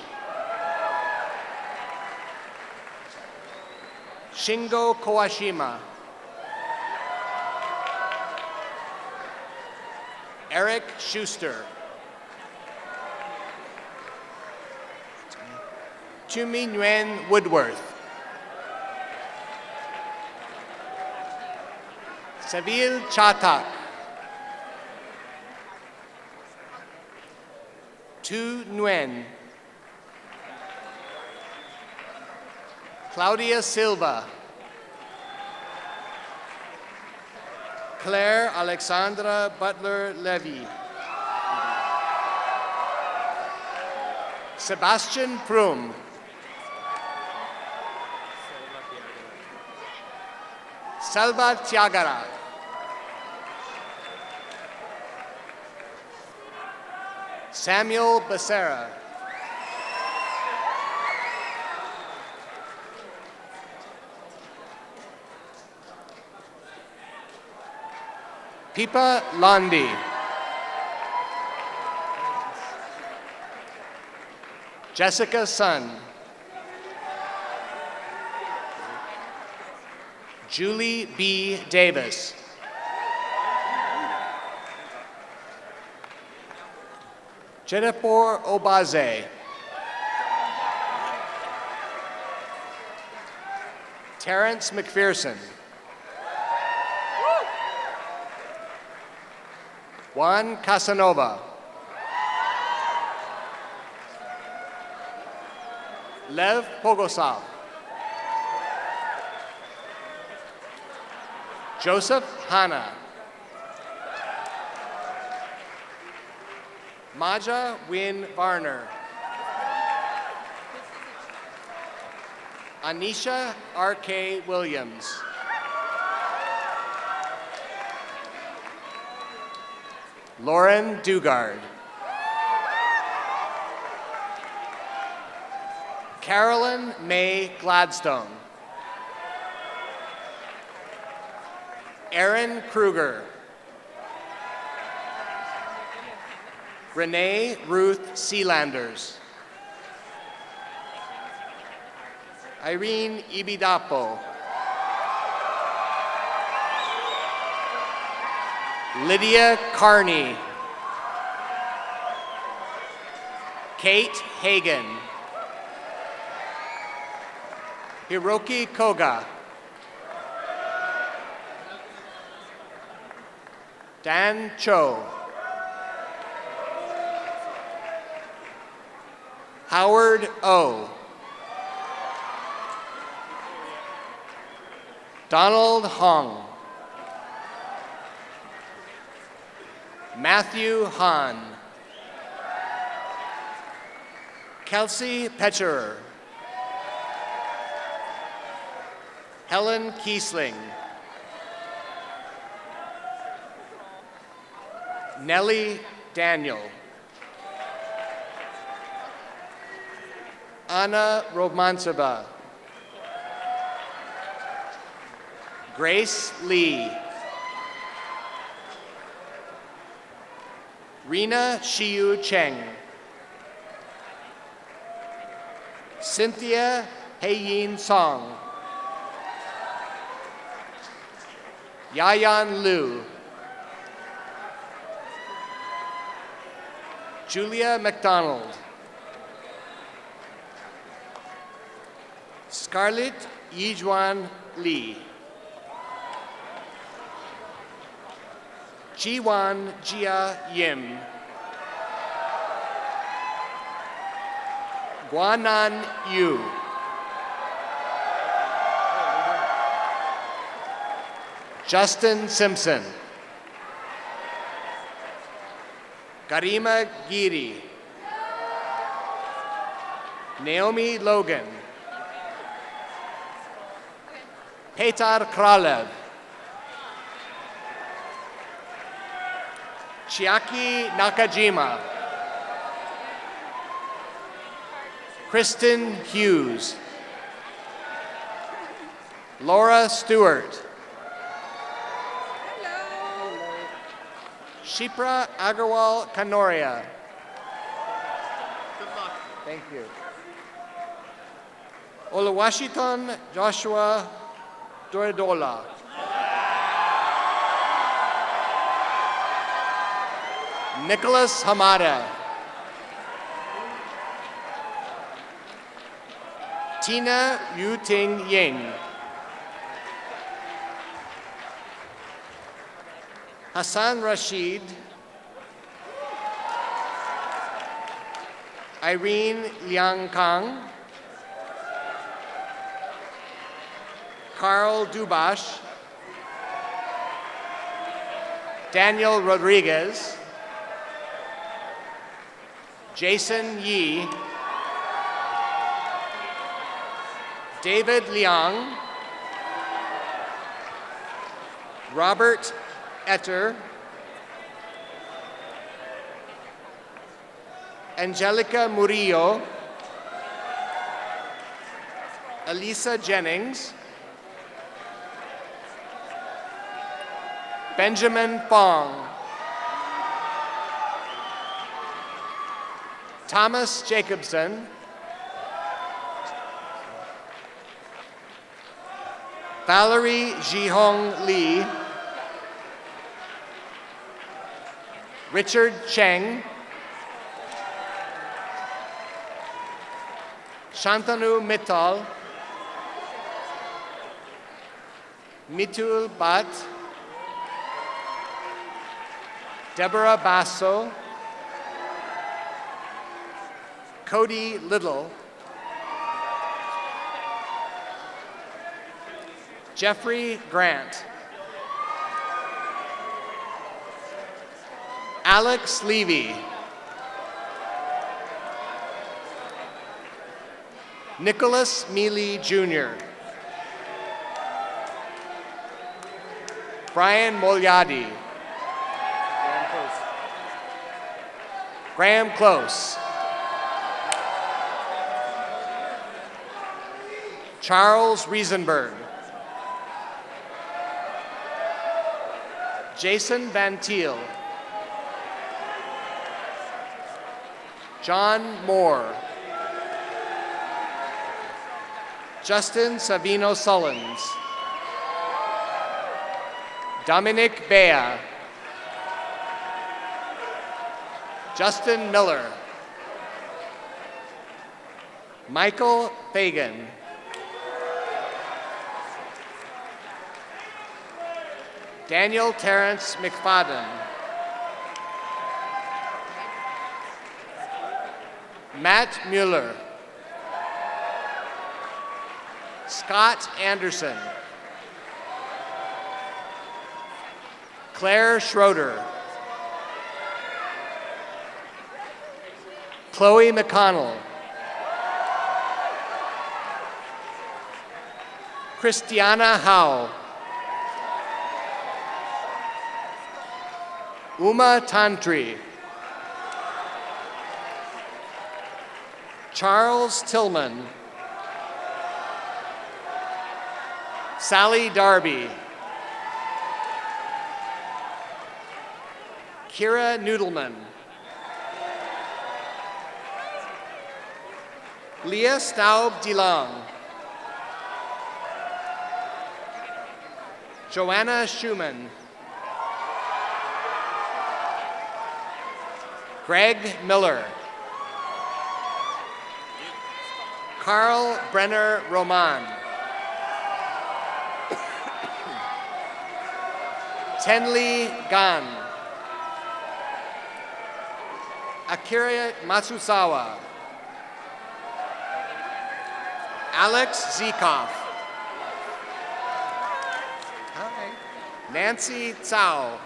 Shingo Kawashima. Eric Schuster. Chumi Nguyen Woodworth. Savil Chatak. Tu Nguyen. Claudia Silva. Claire Alexandra Butler Levy. Sebastian Prum. Salva Tiagara. Samuel Becerra. Pipa Londi. Jessica Sun. Julie B. Davis. Jennifer Obaze. Terrence McPherson. Juan Casanova. Lev Pogosov. Joseph Hanna. Maja Win Varner. Anisha R.K. Williams. Lauren Dugard. Carolyn May Gladstone. Aaron Kruger. Renee Ruth Sealanders. Irene Ibidapo. Lydia Carney. Kate Hagan. Hiroki Koga. Dan Cho. Howard O. Donald Hong. Matthew Hahn. Kelsey Petcherer. Helen Kiesling. Nellie Daniel. Anna Romansova. Grace Lee. Rena Shiyu Cheng. Cynthia Heiyin Song. Yayan Liu. Julia McDonald. Scarlett Yijuan Lee. Jiwan Jia Yim. Guanan Yu. Justin Simpson. Garima Giri. Naomi Logan. Petar Kralev. Chiaki Nakajima. Kristen Hughes. Laura Stewart. Shipra Agarwal Kanoria. Thank you. Oluwashington Joshua Doridola. Nicholas Hamada. Tina Yuting Ying. Hassan Rashid. Irene Liang Kang. Carl Dubash. Daniel Rodriguez. Jason Yi. David Liang. Robert Etter. Angelica Murillo. Elisa Jennings. Benjamin Fong. Thomas Jacobson. Valerie Jihong Lee. Richard Cheng. Shantanu Mittal. Mitul Bhatt. Deborah Basso. Cody Little. Jeffrey Grant. Alex Levy. Nicholas Mealy Jr. Brian Mogliadi. Graham Close. Charles Riesenberg. Jason Van Thiel. John Moore. Justin Savino Sullins. Dominic Bea. Justin Miller. Michael Fagan. Daniel Terrence McFadden. Matt Mueller. Scott Anderson. Claire Schroeder. Chloe McConnell. Christiana Howe. Uma Tantri. Charles Tillman. Sally Darby. Kira Noodleman. Leah Staub DeLong. Joanna Schumann. Greg Miller. Carl Brenner Roman. Tenli Gan. Akira Matsusawa. Alex Zikoff. Hi. Nancy Tsao.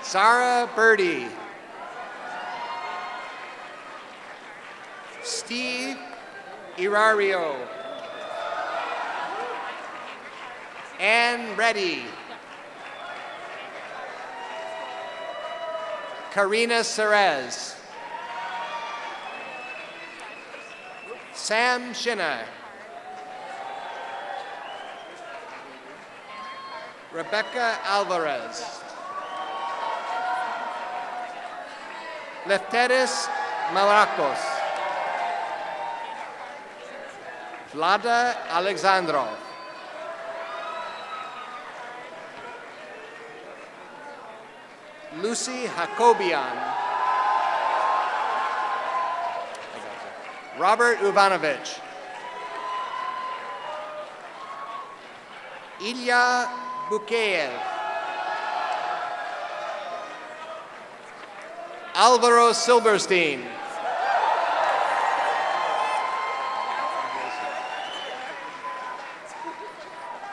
Sarah Birdie. Steve Irario. Ann Reddy. Karina Cerez. Sam Shinna. Rebecca Alvarez. Lefteris Marakos. Vlada Alexandrov. Lucy Hakobian. Robert Uvanovich. Ilya Bukeyev. Alvaro Silberstein.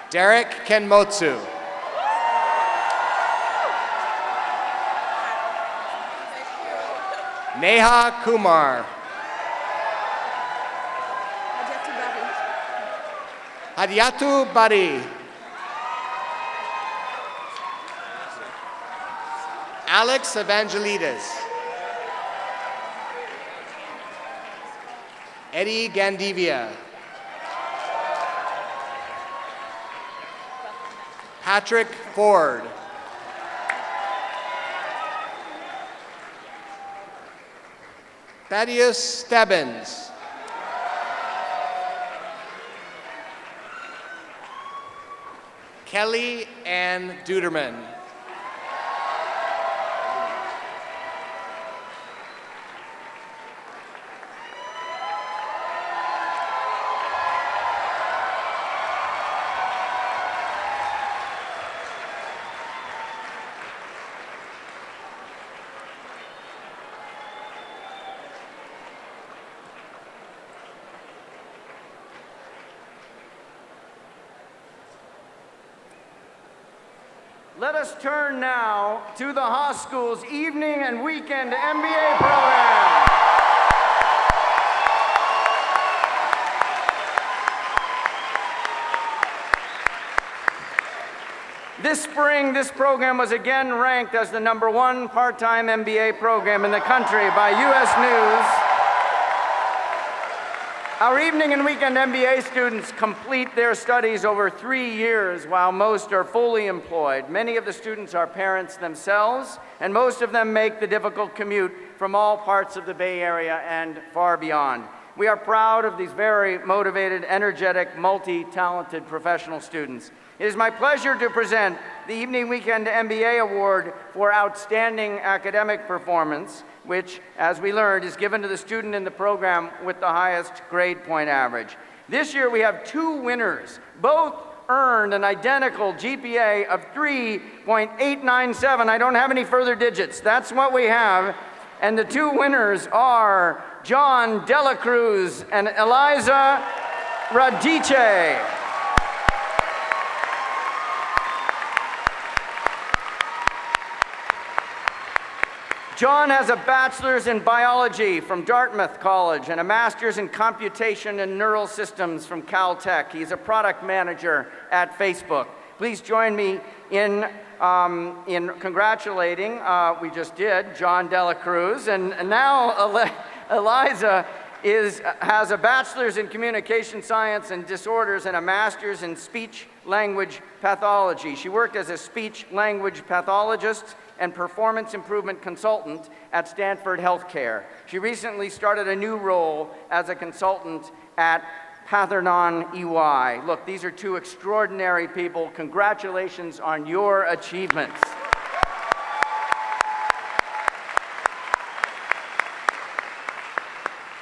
Derek Kenmotsu. Neha Kumar. Hadiatu Bari. Alex Evangelides. Eddie Gandivia. Patrick Ford. Thaddeus Stebbins. Kelly Ann Duderman.
Let us turn now to the Haas School's evening and weekend MBA program. This spring, this program was again ranked as the #1 part-time MBA program in the country by U.S. News. Our evening and weekend MBA students complete their studies over 3 years, while most are fully employed. Many of the students are parents themselves, and most of them make the difficult commute from all parts of the Bay Area and far beyond. We are proud of these very motivated, energetic, multi-talented professional students. It is my pleasure to present the Evening Weekend MBA Award for Outstanding Academic Performance, which, as we learned, is given to the student in the program with the highest grade point average. This year we have 2 winners. Both earned an identical GPA of 3.897. I don't have any further digits. That's what we have. And the 2 winners are John Dela Cruz and Eliza Radice. John has a bachelor's in biology from Dartmouth College and a master's in computation and neural systems from Caltech. He's a product manager at Facebook. Please join me in congratulating, we just did, John Dela Cruz, and now Eliza has a bachelor's in communication science and disorders and a master's in speech-language pathology. She worked as a speech-language pathologist and performance improvement consultant at Stanford Healthcare. She recently started a new role as a consultant at Patheron EY. Look, these are 2 extraordinary people. Congratulations on your achievements.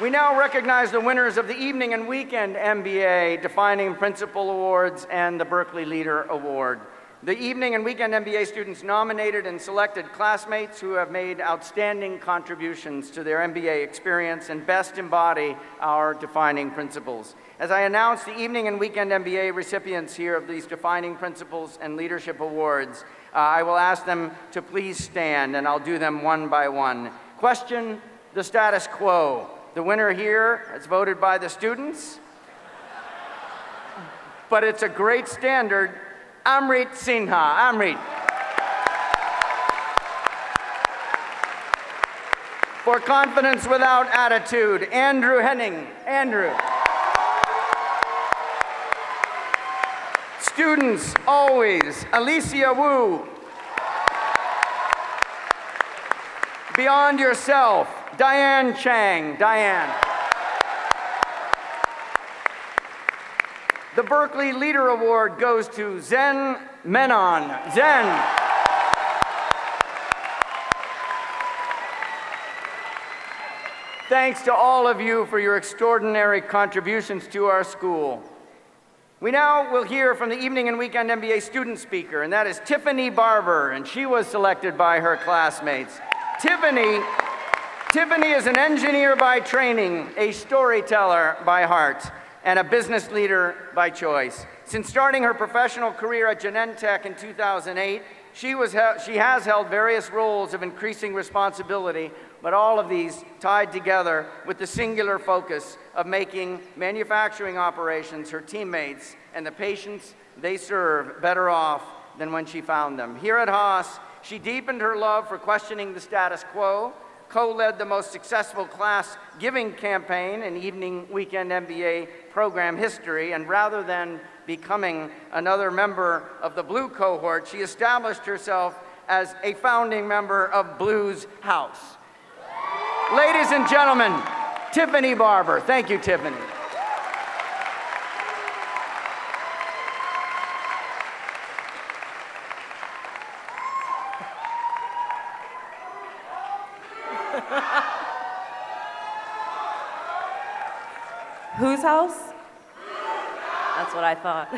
We now recognize the winners of the Evening and Weekend MBA Defining Principal Awards and the Berkeley Leader Award. The Evening and Weekend MBA students nominated and selected classmates who have made outstanding contributions to their MBA experience and best embody our defining principles. As I announce the Evening and Weekend MBA recipients here of these Defining Principles and Leadership Awards, I will ask them to please stand, and I'll do them one by one. Question the status quo. The winner here is voted by the students, but it's a great standard. Amrit Sinha. Amrit. For confidence without attitude, Andrew Henning. Andrew. Students, always, Alicia Wu. Beyond Yourself, Diane Chang. Diane. The Berkeley Leader Award goes to Zen Menon. Zen. Thanks to all of you for your extraordinary contributions to our school. We now will hear from the Evening and Weekend MBA student speaker, and that is Tiffany Barber, and she was selected by her classmates. Tiffany is an engineer by training, a storyteller by heart, and a business leader by choice. Since starting her professional career at Genentech in 2008, she has held various roles of increasing responsibility, but all of these tied together with the singular focus of making manufacturing operations, her teammates, and the patients they serve better off than when she found them. Here at Haas, she deepened her love for questioning the status quo, co-led the most successful class giving campaign in Evening Weekend MBA program history, and rather than becoming another member of the Blue cohort, she established herself as a founding member of Blue's House. Ladies and gentlemen, Tiffany Barber. Thank you, Tiffany.
Whose house? That's what I thought.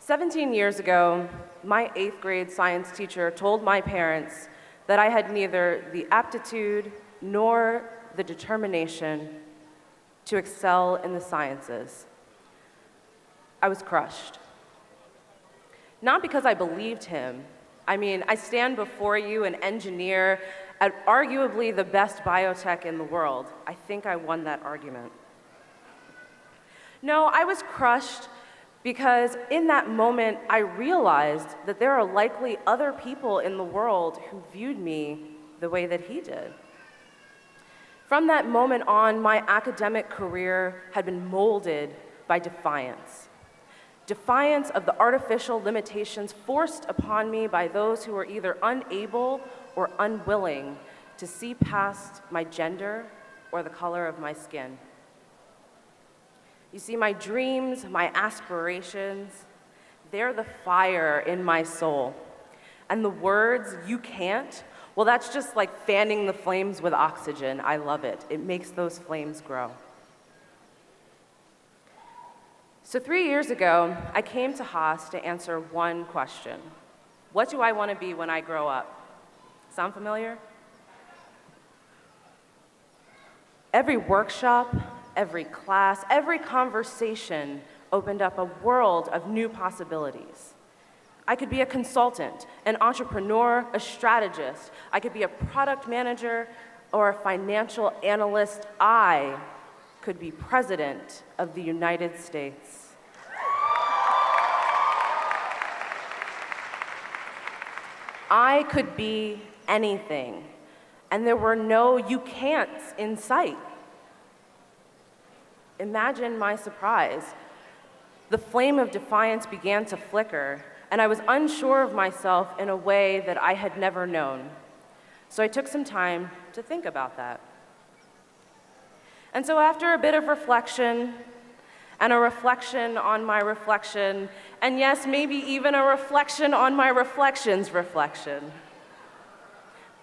17 years ago, my 8th grade science teacher told my parents that I had neither the aptitude nor the determination to excel in the sciences. I was crushed. Not because I believed him. I mean, I stand before you an engineer at arguably the best biotech in the world. I think I won that argument. No, I was crushed because in that moment, I realized that there are likely other people in the world who viewed me the way that he did. From that moment on, my academic career had been molded by defiance. Defiance of the artificial limitations forced upon me by those who were either unable or unwilling to see past my gender or the color of my skin. You see, my dreams, my aspirations, they're the fire in my soul. And the words, "you can't," well, that's just like fanning the flames with oxygen. I love it. It makes those flames grow. So 3 years ago, I came to Haas to answer one question. What do I want to be when I grow up? Sound familiar? Every workshop, every class, every conversation opened up a world of new possibilities. I could be a consultant, an entrepreneur, a strategist. I could be a product manager or a financial analyst. I could be president of the United States. I could be anything, and there were no "you can'ts" in sight. Imagine my surprise. The flame of defiance began to flicker, and I was unsure of myself in a way that I had never known. So I took some time to think about that. And so after a bit of reflection, and a reflection on my reflection, and yes, maybe even a reflection on my reflection's reflection,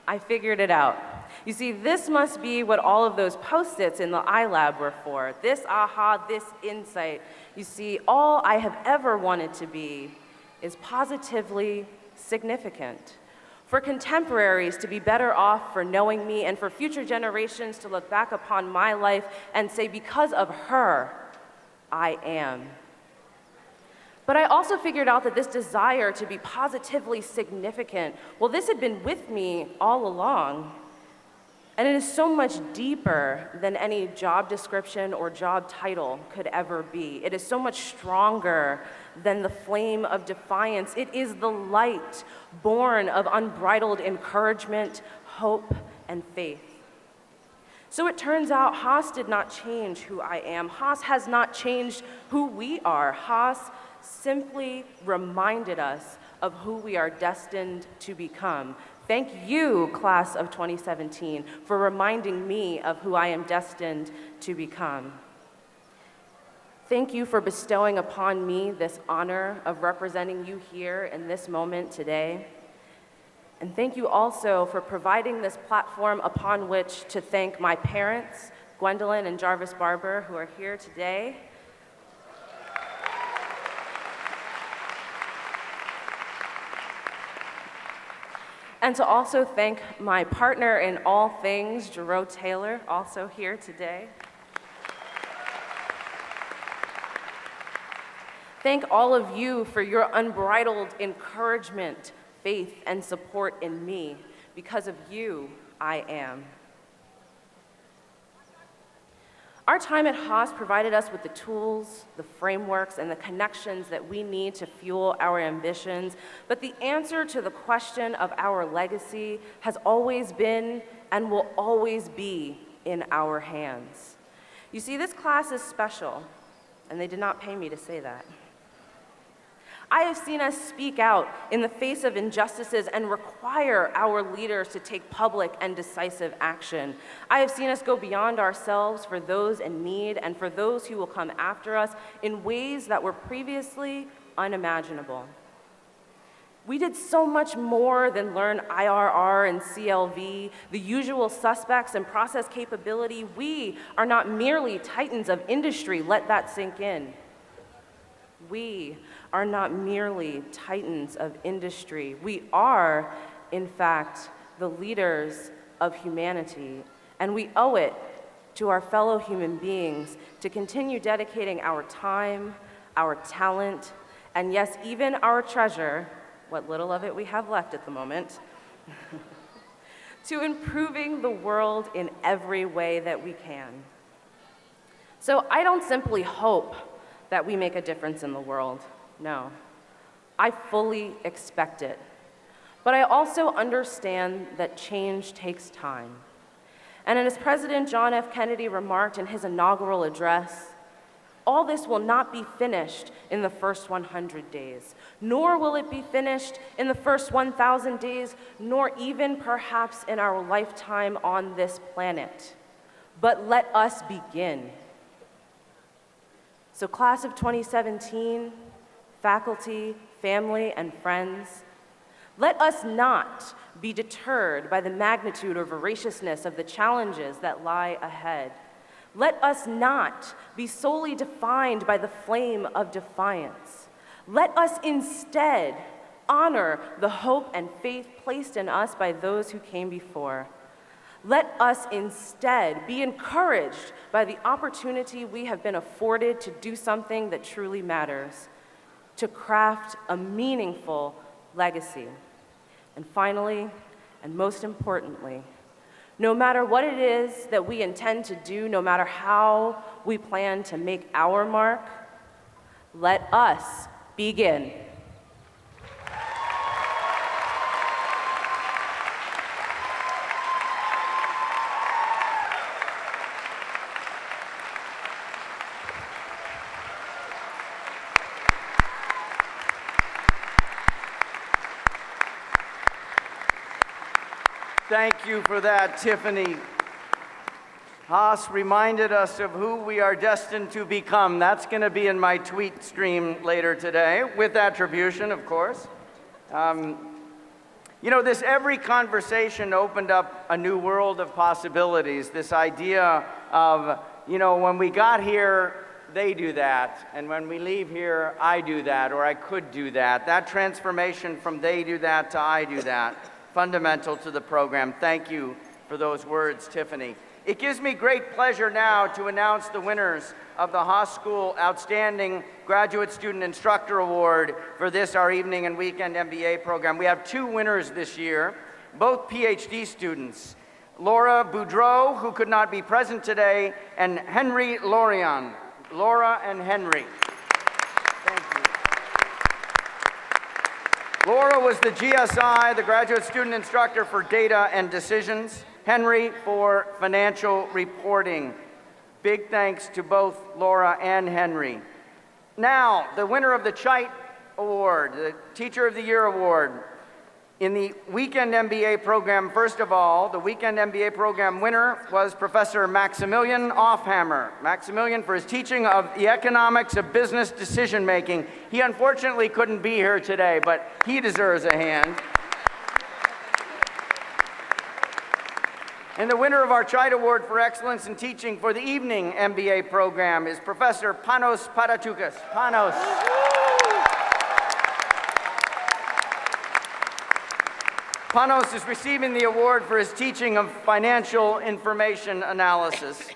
I figured it out. You see, this must be what all of those Post-its in the iLab were for. This aha, this insight. You see, all I have ever wanted to be is positively significant. For contemporaries to be better off for knowing me, and for future generations to look back upon my life and say, because of her, I am. But I also figured out that this desire to be positively significant, well, this had been with me all along. And it is so much deeper than any job description or job title could ever be. It is so much stronger than the flame of defiance. It is the light born of unbridled encouragement, hope, and faith. So it turns out Haas did not change who I am. Haas has not changed who we are. Haas simply reminded us of who we are destined to become. Thank you, class of 2017, for reminding me of who I am destined to become. Thank you for bestowing upon me this honor of representing you here in this moment today. And thank you also for providing this platform upon which to thank my parents, Gwendolyn and Jarvis Barber, who are here today. And to also thank my partner in all things, Jerome Taylor, also here today. Thank all of you for your unbridled encouragement, faith, and support in me. Because of you, I am. Our time at Haas provided us with the tools, the frameworks, and the connections that we need to fuel our ambitions, but the answer to the question of our legacy has always been and will always be in our hands. You see, this class is special, and they did not pay me to say that. I have seen us speak out in the face of injustices and require our leaders to take public and decisive action. I have seen us go beyond ourselves for those in need and for those who will come after us in ways that were previously unimaginable. We did so much more than learn IRR and CLV, the usual suspects and process capability. We are not merely titans of industry, let that sink in. We are not merely titans of industry. We are, in fact, the leaders of humanity, and we owe it to our fellow human beings to continue dedicating our time, our talent, and yes, even our treasure, what little of it we have left at the moment, to improving the world in every way that we can. So I don't simply hope that we make a difference in the world. No, I fully expect it. But I also understand that change takes time. And as President John F. Kennedy remarked in his inaugural address, all this will not be finished in the first 100 days, nor will it be finished in the first 1,000 days, nor even perhaps in our lifetime on this planet. But let us begin. So class of 2017, faculty, family, and friends, let us not be deterred by the magnitude or voraciousness of the challenges that lie ahead. Let us not be solely defined by the flame of defiance. Let us instead honor the hope and faith placed in us by those who came before. Let us instead be encouraged by the opportunity we have been afforded to do something that truly matters, to craft a meaningful legacy. And finally, and most importantly, no matter what it is that we intend to do, no matter how we plan to make our mark, let us begin.
Thank you for that, Tiffany. Haas reminded us of who we are destined to become. That's going to be in my tweet stream later today, with attribution, of course. Every conversation opened up a new world of possibilities. This idea of, when we got here, they do that, and when we leave here, I do that, or I could do that. That transformation from they do that to I do that, fundamental to the program. Thank you for those words, Tiffany. It gives me great pleasure now to announce the winners of the Haas School Outstanding Graduate Student Instructor Award for this, our evening and weekend MBA program. We have two winners this year, both PhD students, Laura Boudreau, who could not be present today, and Henry Lorian. Laura and Henry. Thank you. Laura was the GSI, the Graduate Student Instructor for Data and Decisions. Henry for financial reporting. Big thanks to both Laura and Henry. Now, the winner of the Chite Award, the Teacher of the Year Award. In the Weekend MBA program, first of all, the Weekend MBA program winner was Professor Maximilian Offhammer. Maximilian for his teaching of the economics of business decision-making. He unfortunately couldn't be here today, but he deserves a hand. And the winner of our Chite Award for Excellence in Teaching for the Evening MBA program is Professor Panos Paratoukas. Panos. Panos is receiving the award for his teaching of financial information analysis.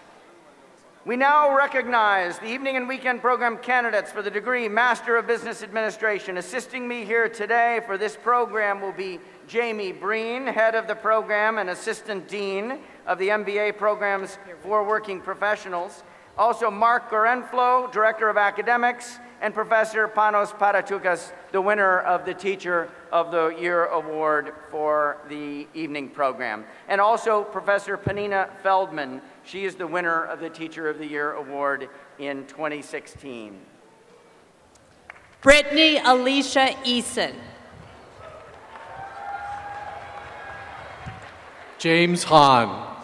We now recognize the evening and weekend program candidates for the degree Master of Business Administration. Assisting me here today for this program will be Jamie Breen, head of the program and assistant dean of the MBA programs for working professionals. Also Mark Gorenflo, director of academics, and Professor Panos Paratoukas, the winner of the Teacher of the Year Award for the evening program. And also Professor Panina Feldman. She is the winner of the Teacher of the Year Award in 2016.
Brittany Alicia Eason.
James Hahn.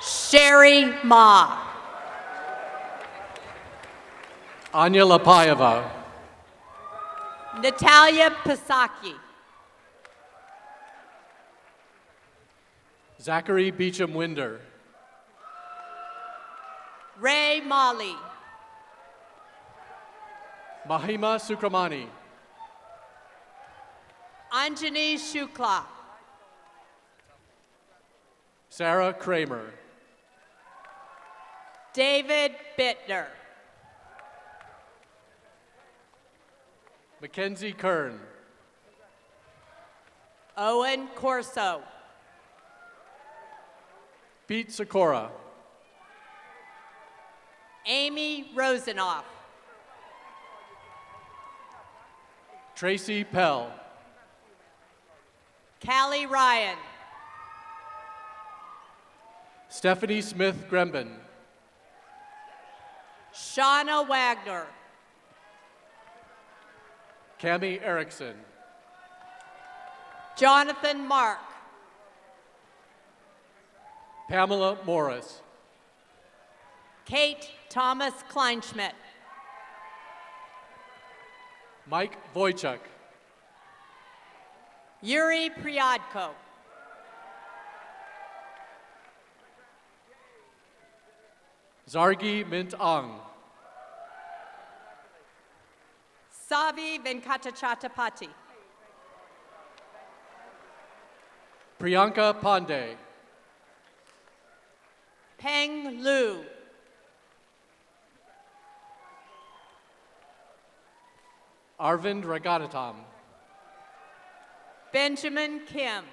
Sherry Ma.
Anya Lapayeva.
Natalia Pisaki.
Zachary Beecham Winder.
Ray Molly.
Mahima Sukramani.
Anjani Shukla.
Sarah Kramer.
David Bittner.
Mackenzie Kern.
Owen Corso.
Pete Sikora.
Amy Rosenoff.
Tracy Pell.
Callie Ryan.
Stephanie Smith Gremben.
Shauna Wagner.
Cami Erickson.
Jonathan Mark.
Pamela Morris.
Kate Thomas Kleinschmidt.
Mike Wojcik.
Yuri Priadko.
Zargi Mint Ang.
Savi Venkatachatapati.
Priyanka Pandey.
Peng Lu.
Arvind Raganatam.
Benjamin Kim.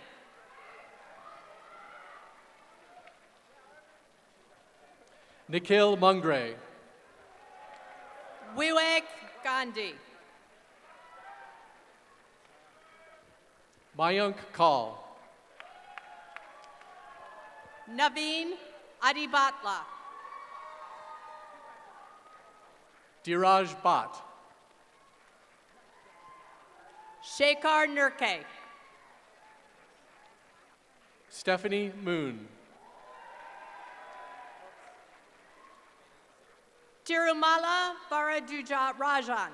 Nikhil Mungray.
Vivek Gandhi.
Mayank Kaul.
Naveen Adibatla.
Dhiraj Bhatt.
Shekhar Nurke.
Stephanie Moon.
Tirumala Varaduja Rajan.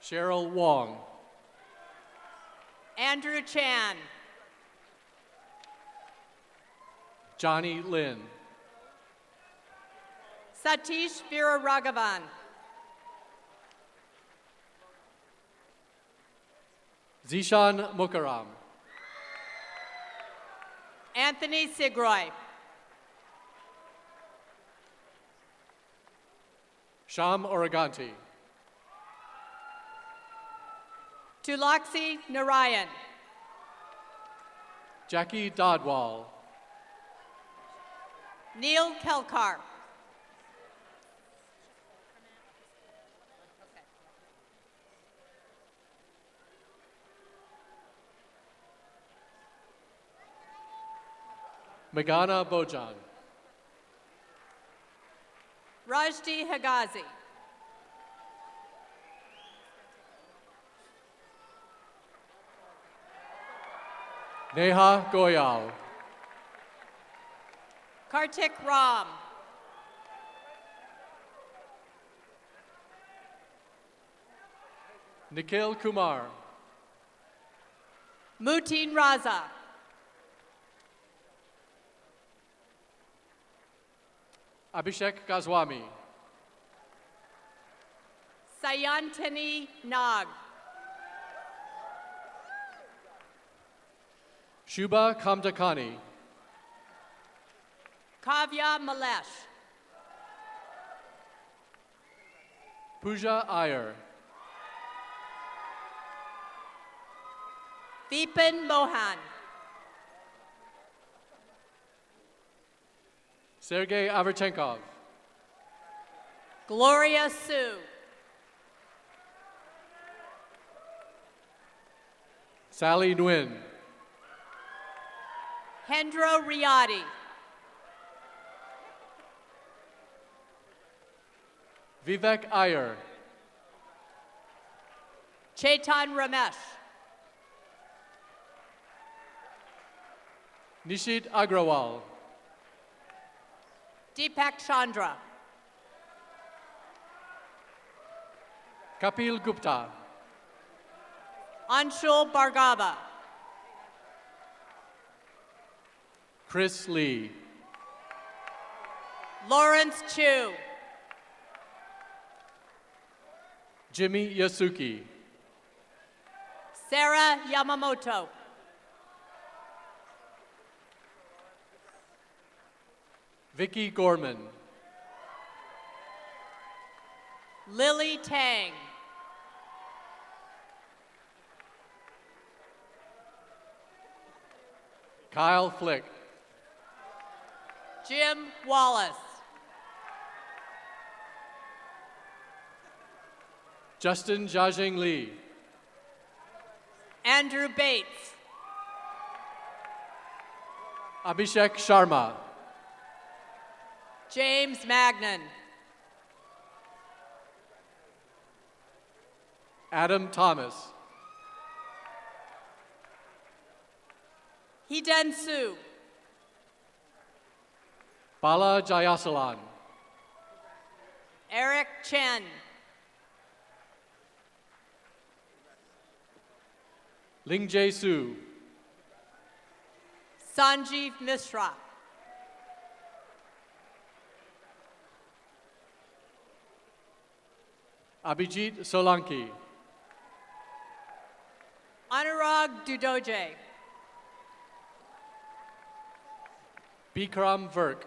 Cheryl Wong.
Andrew Chan.
Johnny Lin.
Satish Viraraghavan.
Zishan Mukaram.
Anthony Sigroy.
Sham Oraganti.
Tulaksi Narayan.
Jackie Dodwall.
Neil Kelkar.
Megana Bojan.
Rajdi Hagazi.
Neha Goyal.
Kartik Ram.
Nikhil Kumar.
Mutin Raza.
Abhishek Goswami.
Sayantani Nag.
Shubha Kamdakani.
Kavya Malesh.
Pooja Iyer.
Vipin Mohan.
Sergei Averchenkov.
Gloria Sue.
Sally Nguyen.
Hendro Riyadi.
Vivek Iyer.
Chetan Ramesh.
Nishit Agrawal.
Deepak Chandra.
Kapil Gupta.
Anshul Bhargava.
Chris Lee.
Lawrence Chu.
Jimmy Yasuki.
Sarah Yamamoto.
Vicky Gorman.
Lily Tang.
Kyle Flick.
Jim Wallace.
Justin Jiajing Lee.
Andrew Bates.
Abhishek Sharma.
James Magnan.
Adam Thomas.
Hiden Su.
Bala Jayasalan.
Eric Chen.
Ling Jae Soo.
Sanjeev Mishra.
Abhijit Solanki.
Anurag Dudoje.
Bikram Virk.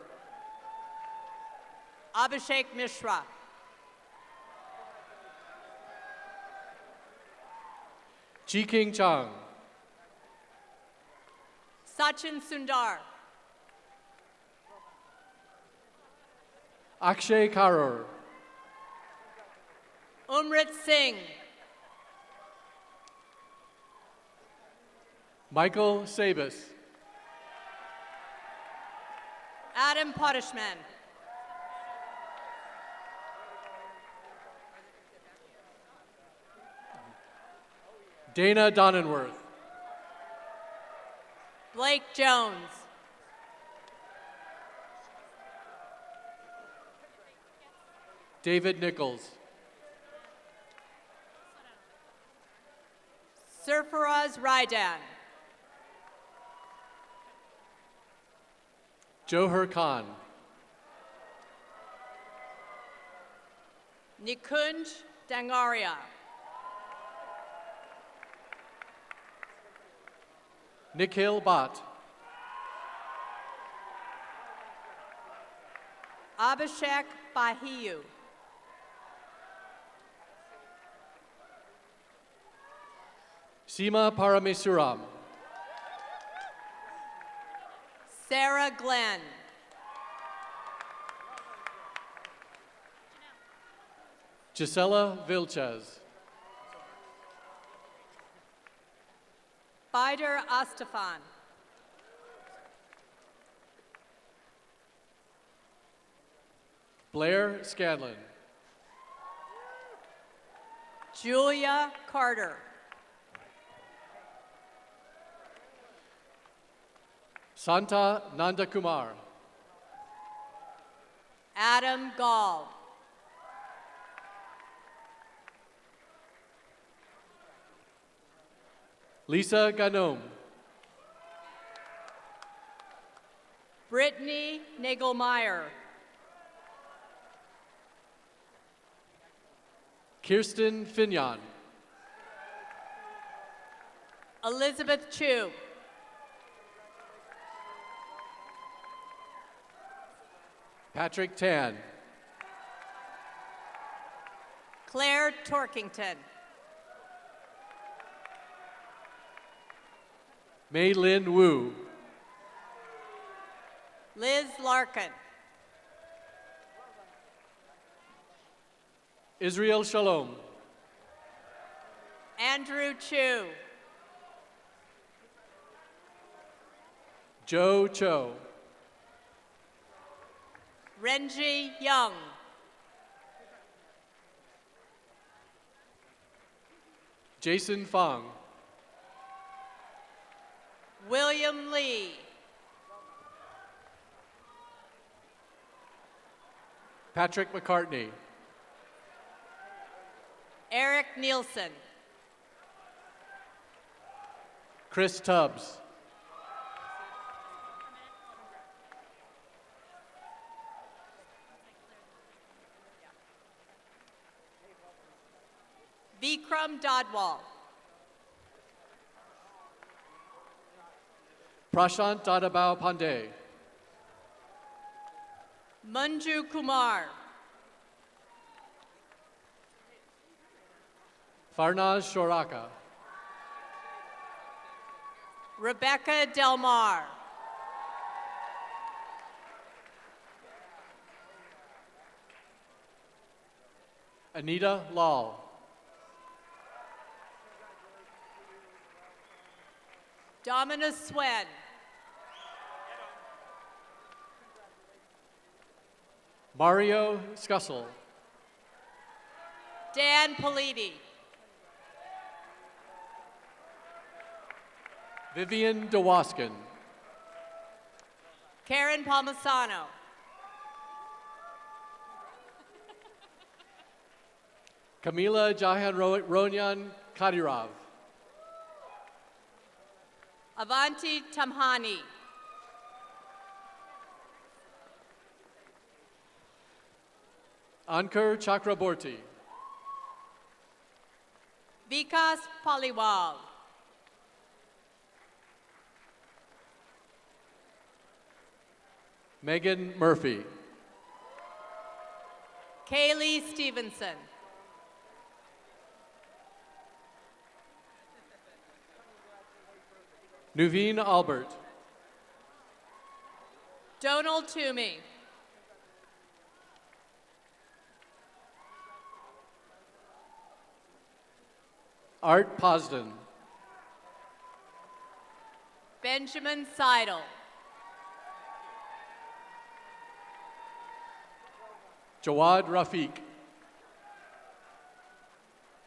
Abhishek Mishra.
Chi King Chang.
Sachin Sundar.
Akshay Karur.
Umrit Singh.
Michael Sabis.
Adam Pottishman.
Dana Donenworth.
Blake Jones.
David Nichols.
Surfaraz Raidan.
Johar Khan.
Nikunj Dangaria.
Nikhil Bhatt.
Abhishek Bahiu.
Seema Parameswaram.
Sarah Glenn.
Gisela Vilches.
Bider Astafan.
Blair Scanlon.
Julia Carter.
Santa Nandakumar.
Adam Gall.
Lisa Ganom.
Brittany Nagelmeyer.
Kirsten Finian.
Elizabeth Chu.
Patrick Tan.
Claire Torkington.
Mei Lin Wu.
Liz Larkin.
Israel Shalom.
Andrew Chu.
Joe Cho.
Renji Young.
Jason Fong.
William Lee.
Patrick McCartney.
Eric Nielsen.
Chris Tubbs.
Vikram Dodwal.
Prashant Dadabao Pandey.
Manju Kumar.
Farnaz Shoraka.
Rebecca Delmar.
Anita Lal.
Dominus Swen.
Mario Scussel.
Dan Politi.
Vivian DeWaskin.
Karen Palmisano.
Camila Jahanronyan Kadirov.
Avanti Tamhani.
Ankur Chakraborty.
Vikas Paliwal.
Megan Murphy.
Kaylee Stevenson.
Nuveen Albert.
Donald Toomey.
Art Posden.
Benjamin Seidel.
Jawad Rafiq.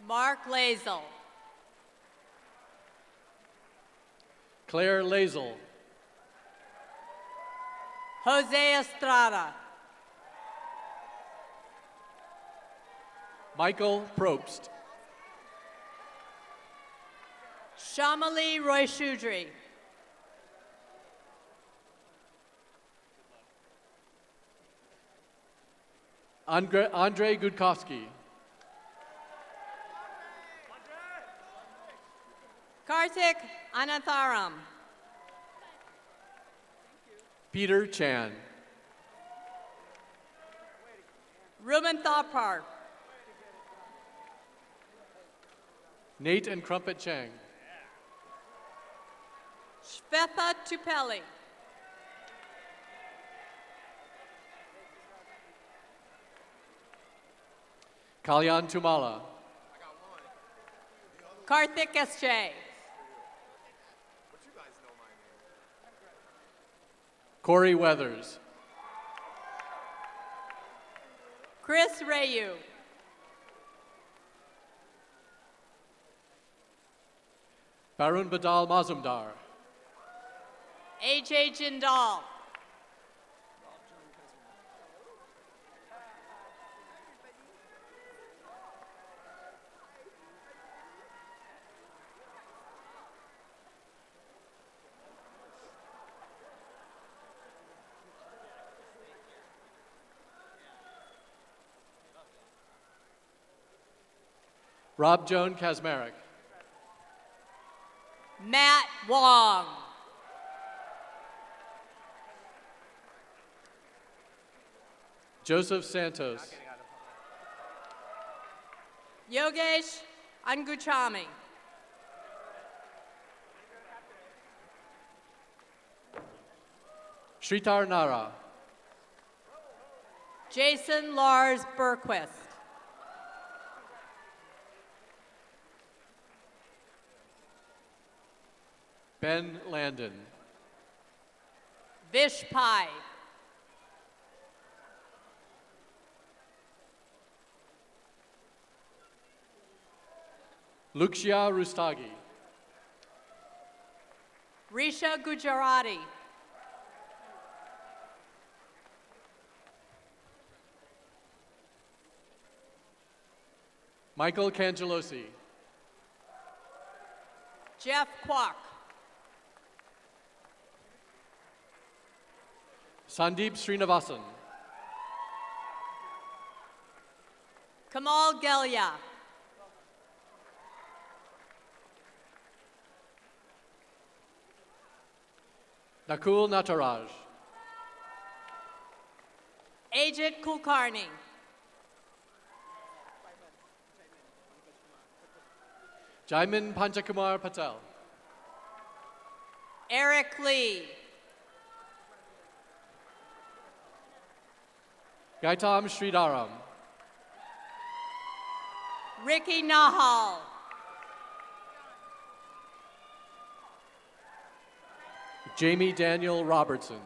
Mark Lazel.
Claire Lazel.
Jose Estrada.
Michael Probst.
Shamali Royshudri.
Andre Gudkowski.
Kartik Anantharam.
Peter Chan.
Ruben Thapar.
Nate and Crumpet Chang.
Shvetha Tupeli.
Kalyan Tumala.
Karthik S.J.
Corey Weathers.
Chris Rayu.
Barun Badal Mazumdar.
AJ Jindal.
Rob Joan Kazmarek.
Matt Wong.
Joseph Santos.
Yogesh Anguchami.
Sritar Nara.
Jason Lars Berquist.
Ben Landon.
Vish Pai.
Lukshya Rustagi.
Risha Gujarati.
Michael Cangelosi.
Jeff Kwok.
Sandeep Srinivasan.
Kamal Gelia.
Nakul Nataraj.
Ajit Kulkarni.
Jaimin Panchakumar Patel.
Eric Lee.
Gaitam Sridaram.
Ricky Nahal.
Jamie Daniel Robertson.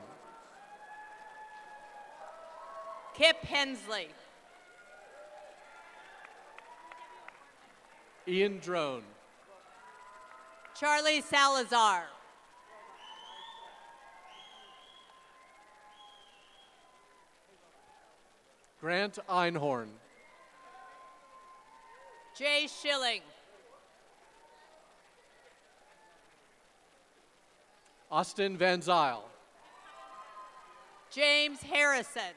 Kip Hensley.
Ian Drone.
Charlie Salazar.
Grant Einhorn.
Jay Schilling.
Austin Van Zyl.
James Harrison.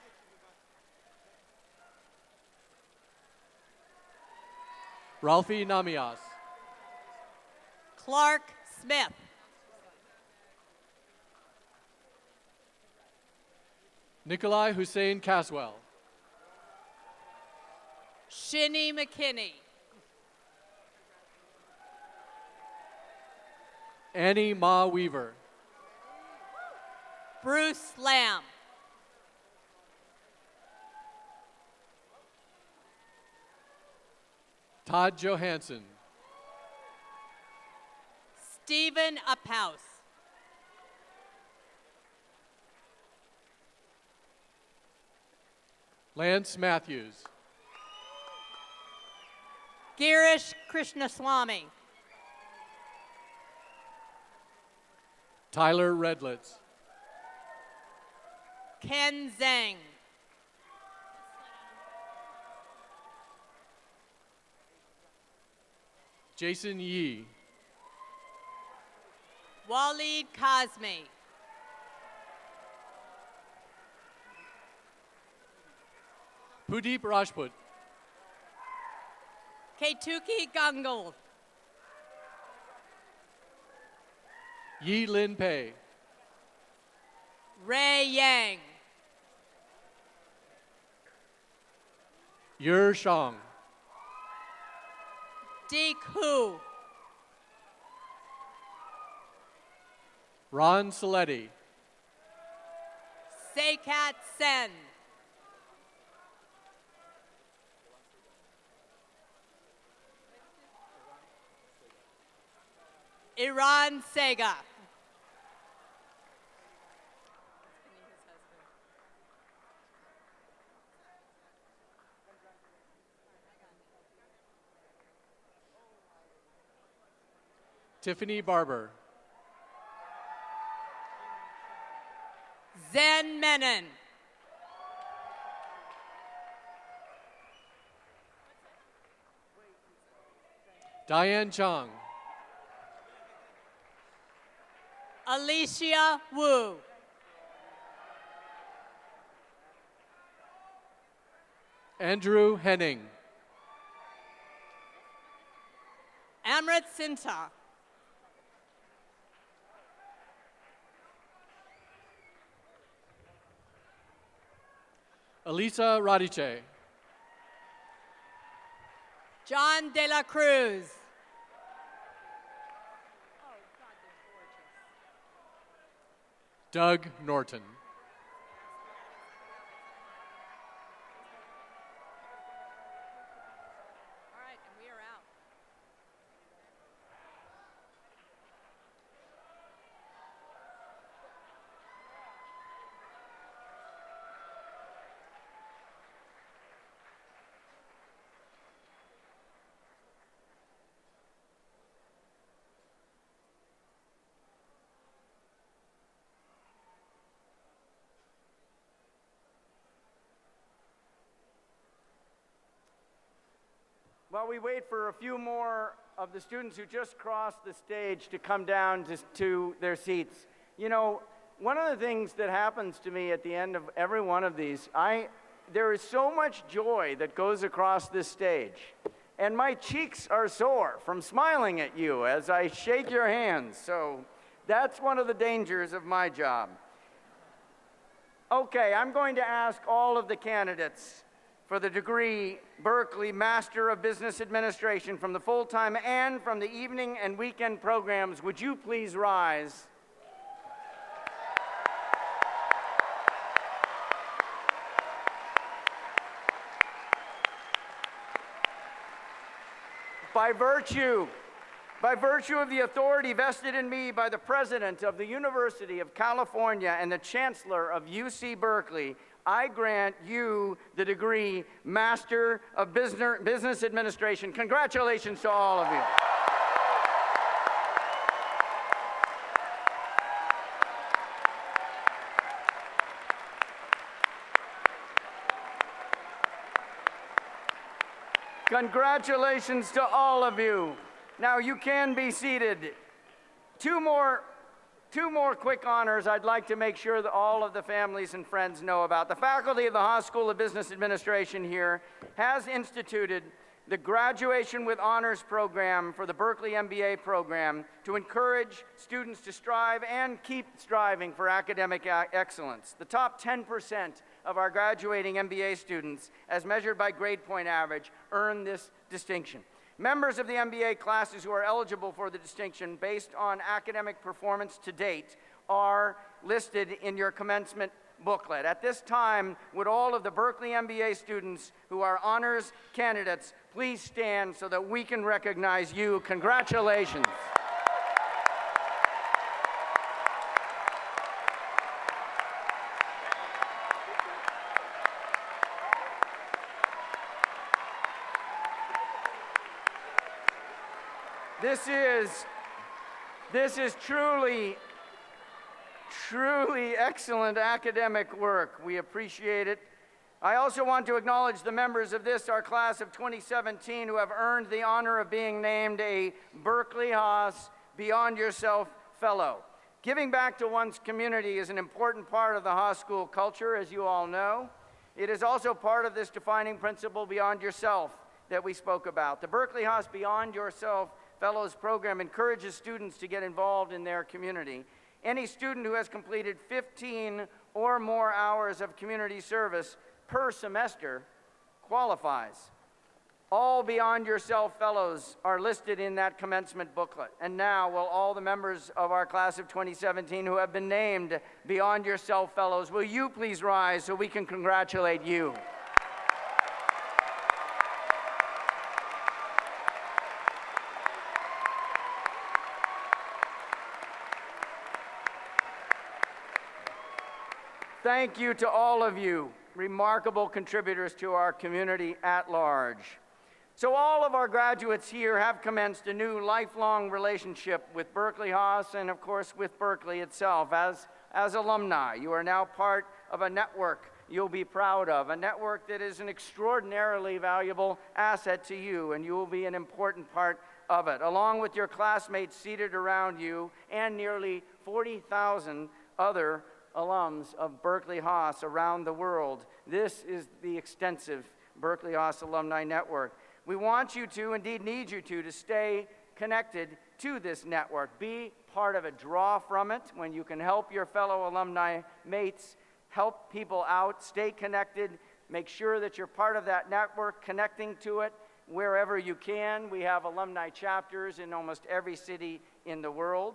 Ralphie Namias.
Clark Smith.
Nikolai Hussein Caswell.
Shinny McKinney.
Annie Ma Weaver.
Bruce Lamb.
Todd Johansson.
Stephen Uphouse.
Lance Matthews.
Girish Krishnaswamy.
Tyler Redlitz.
Ken Zhang.
Jason Yee.
Waleed Kazmi.
Pudeep Rajput.
Ketuki Gangal.
Yi Lin Pei.
Ray Yang.
Yer Shang.
Deke Hu.
Ron Saletti.
Sekat Sen. Iran Sega.
Tiffany Barber.
Zen Menon.
Diane Chong.
Alicia Wu.
Andrew Henning.
Amrit Sinta.
Elisa Radice.
John De La Cruz.
Doug Norton.
All right, and we are out.
While we wait for a few more of the students who just crossed the stage to come down to their seats, you know, one of the things that happens to me at the end of every one of these, there is so much joy that goes across this stage. And my cheeks are sore from smiling at you as I shake your hands. So that's one of the dangers of my job. Okay, I'm going to ask all of the candidates for the degree Berkeley Master of Business Administration from the full-time and from the evening and weekend programs, would you please rise? By virtue of the authority vested in me by the President of the University of California and the Chancellor of UC Berkeley, I grant you the degree Master of Business Administration. Congratulations to all of you. Congratulations to all of you. Now you can be seated. Two more quick honors I'd like to make sure that all of the families and friends know about. The faculty of the Haas School of Business Administration here has instituted the Graduation with Honors program for the Berkeley MBA program to encourage students to strive and keep striving for academic excellence. The top 10% of our graduating MBA students, as measured by grade point average, earn this distinction. Members of the MBA classes who are eligible for the distinction based on academic performance to date are listed in your commencement booklet. At this time, would all of the Berkeley MBA students who are honors candidates please stand so that we can recognize you. Congratulations. This is truly excellent academic work. We appreciate it. I also want to acknowledge the members of our class of 2017 who have earned the honor of being named a Berkeley Haas Beyond Yourself Fellow. Giving back to one's community is an important part of the Haas School culture, as you all know. It is also part of this defining principle, Beyond Yourself, that we spoke about. The Berkeley Haas Beyond Yourself Fellows program encourages students to get involved in their community. Any student who has completed 15 or more hours of community service per semester qualifies. All Beyond Yourself Fellows are listed in that commencement booklet. And now, will all the members of our class of 2017 who have been named Beyond Yourself Fellows, will you please rise so we can congratulate you? Thank you to all of you, remarkable contributors to our community at large. So all of our graduates here have commenced a new lifelong relationship with Berkeley Haas and, of course, with Berkeley itself. As alumni, you are now part of a network you'll be proud of, a network that is an extraordinarily valuable asset to you, and you will be an important part of it, along with your classmates seated around you and nearly 40,000 other alums of Berkeley Haas around the world. This is the extensive Berkeley Haas Alumni Network. We want you to, indeed need you to stay connected to this network. Be part of it. Draw from it when you can help your fellow alumni mates, help people out, stay connected, make sure that you're part of that network, connecting to it wherever you can. We have alumni chapters in almost every city in the world.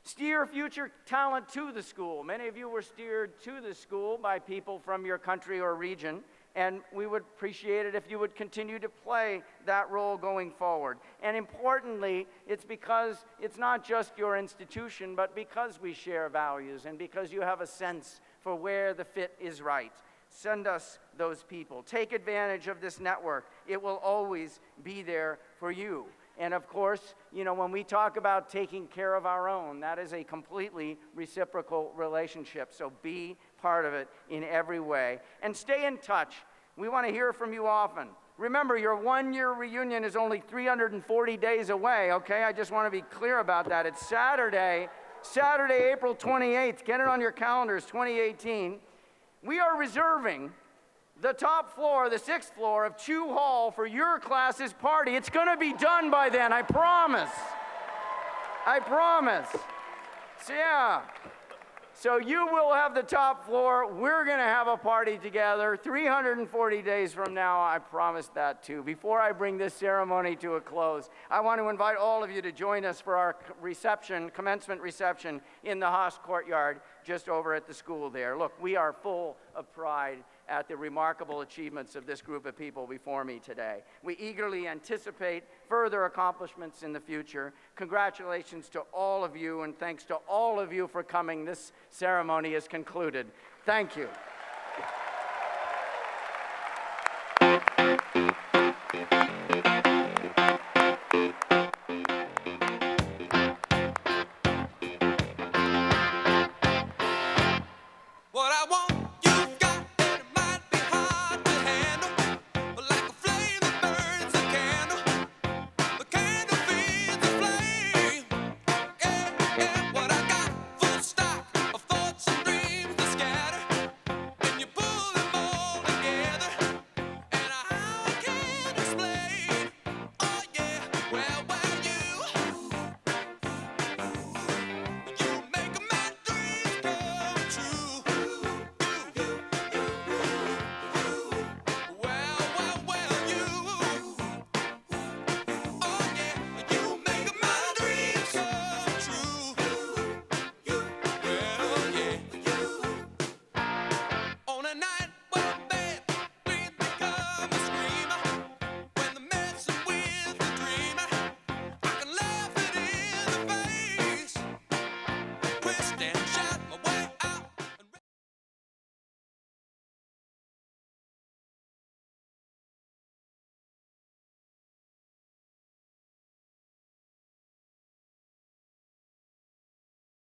Steer future talent to the school. Many of you were steered to the school by people from your country or region, and we would appreciate it if you would continue to play that role going forward. And importantly, it's because it's not just your institution, but because we share values and because you have a sense for where the fit is right. Send us those people. Take advantage of this network. It will always be there for you. And of course, when we talk about taking care of our own, that is a completely reciprocal relationship. So be part of it in every way. And stay in touch. We want to hear from you often. Remember, your one-year reunion is only 340 days away, okay? I just want to be clear about that. It's Saturday, April 28th. Get it on your calendars, 2018. We are reserving the top floor, the 6th floor of Chu Hall for your class's party. It's going to be done by then, I promise. I promise. So yeah. So you will have the top floor. We're going to have a party together 340 days from now. I promise that too. Before I bring this ceremony to a close, I want to invite all of you to join us for our commencement reception in the Haas courtyard just over at the school there. Look, we are full of pride at the remarkable achievements of this group of people before me today. We eagerly anticipate further accomplishments in the future. Congratulations to all of you, and thanks to all of you for coming. This ceremony is concluded. Thank you.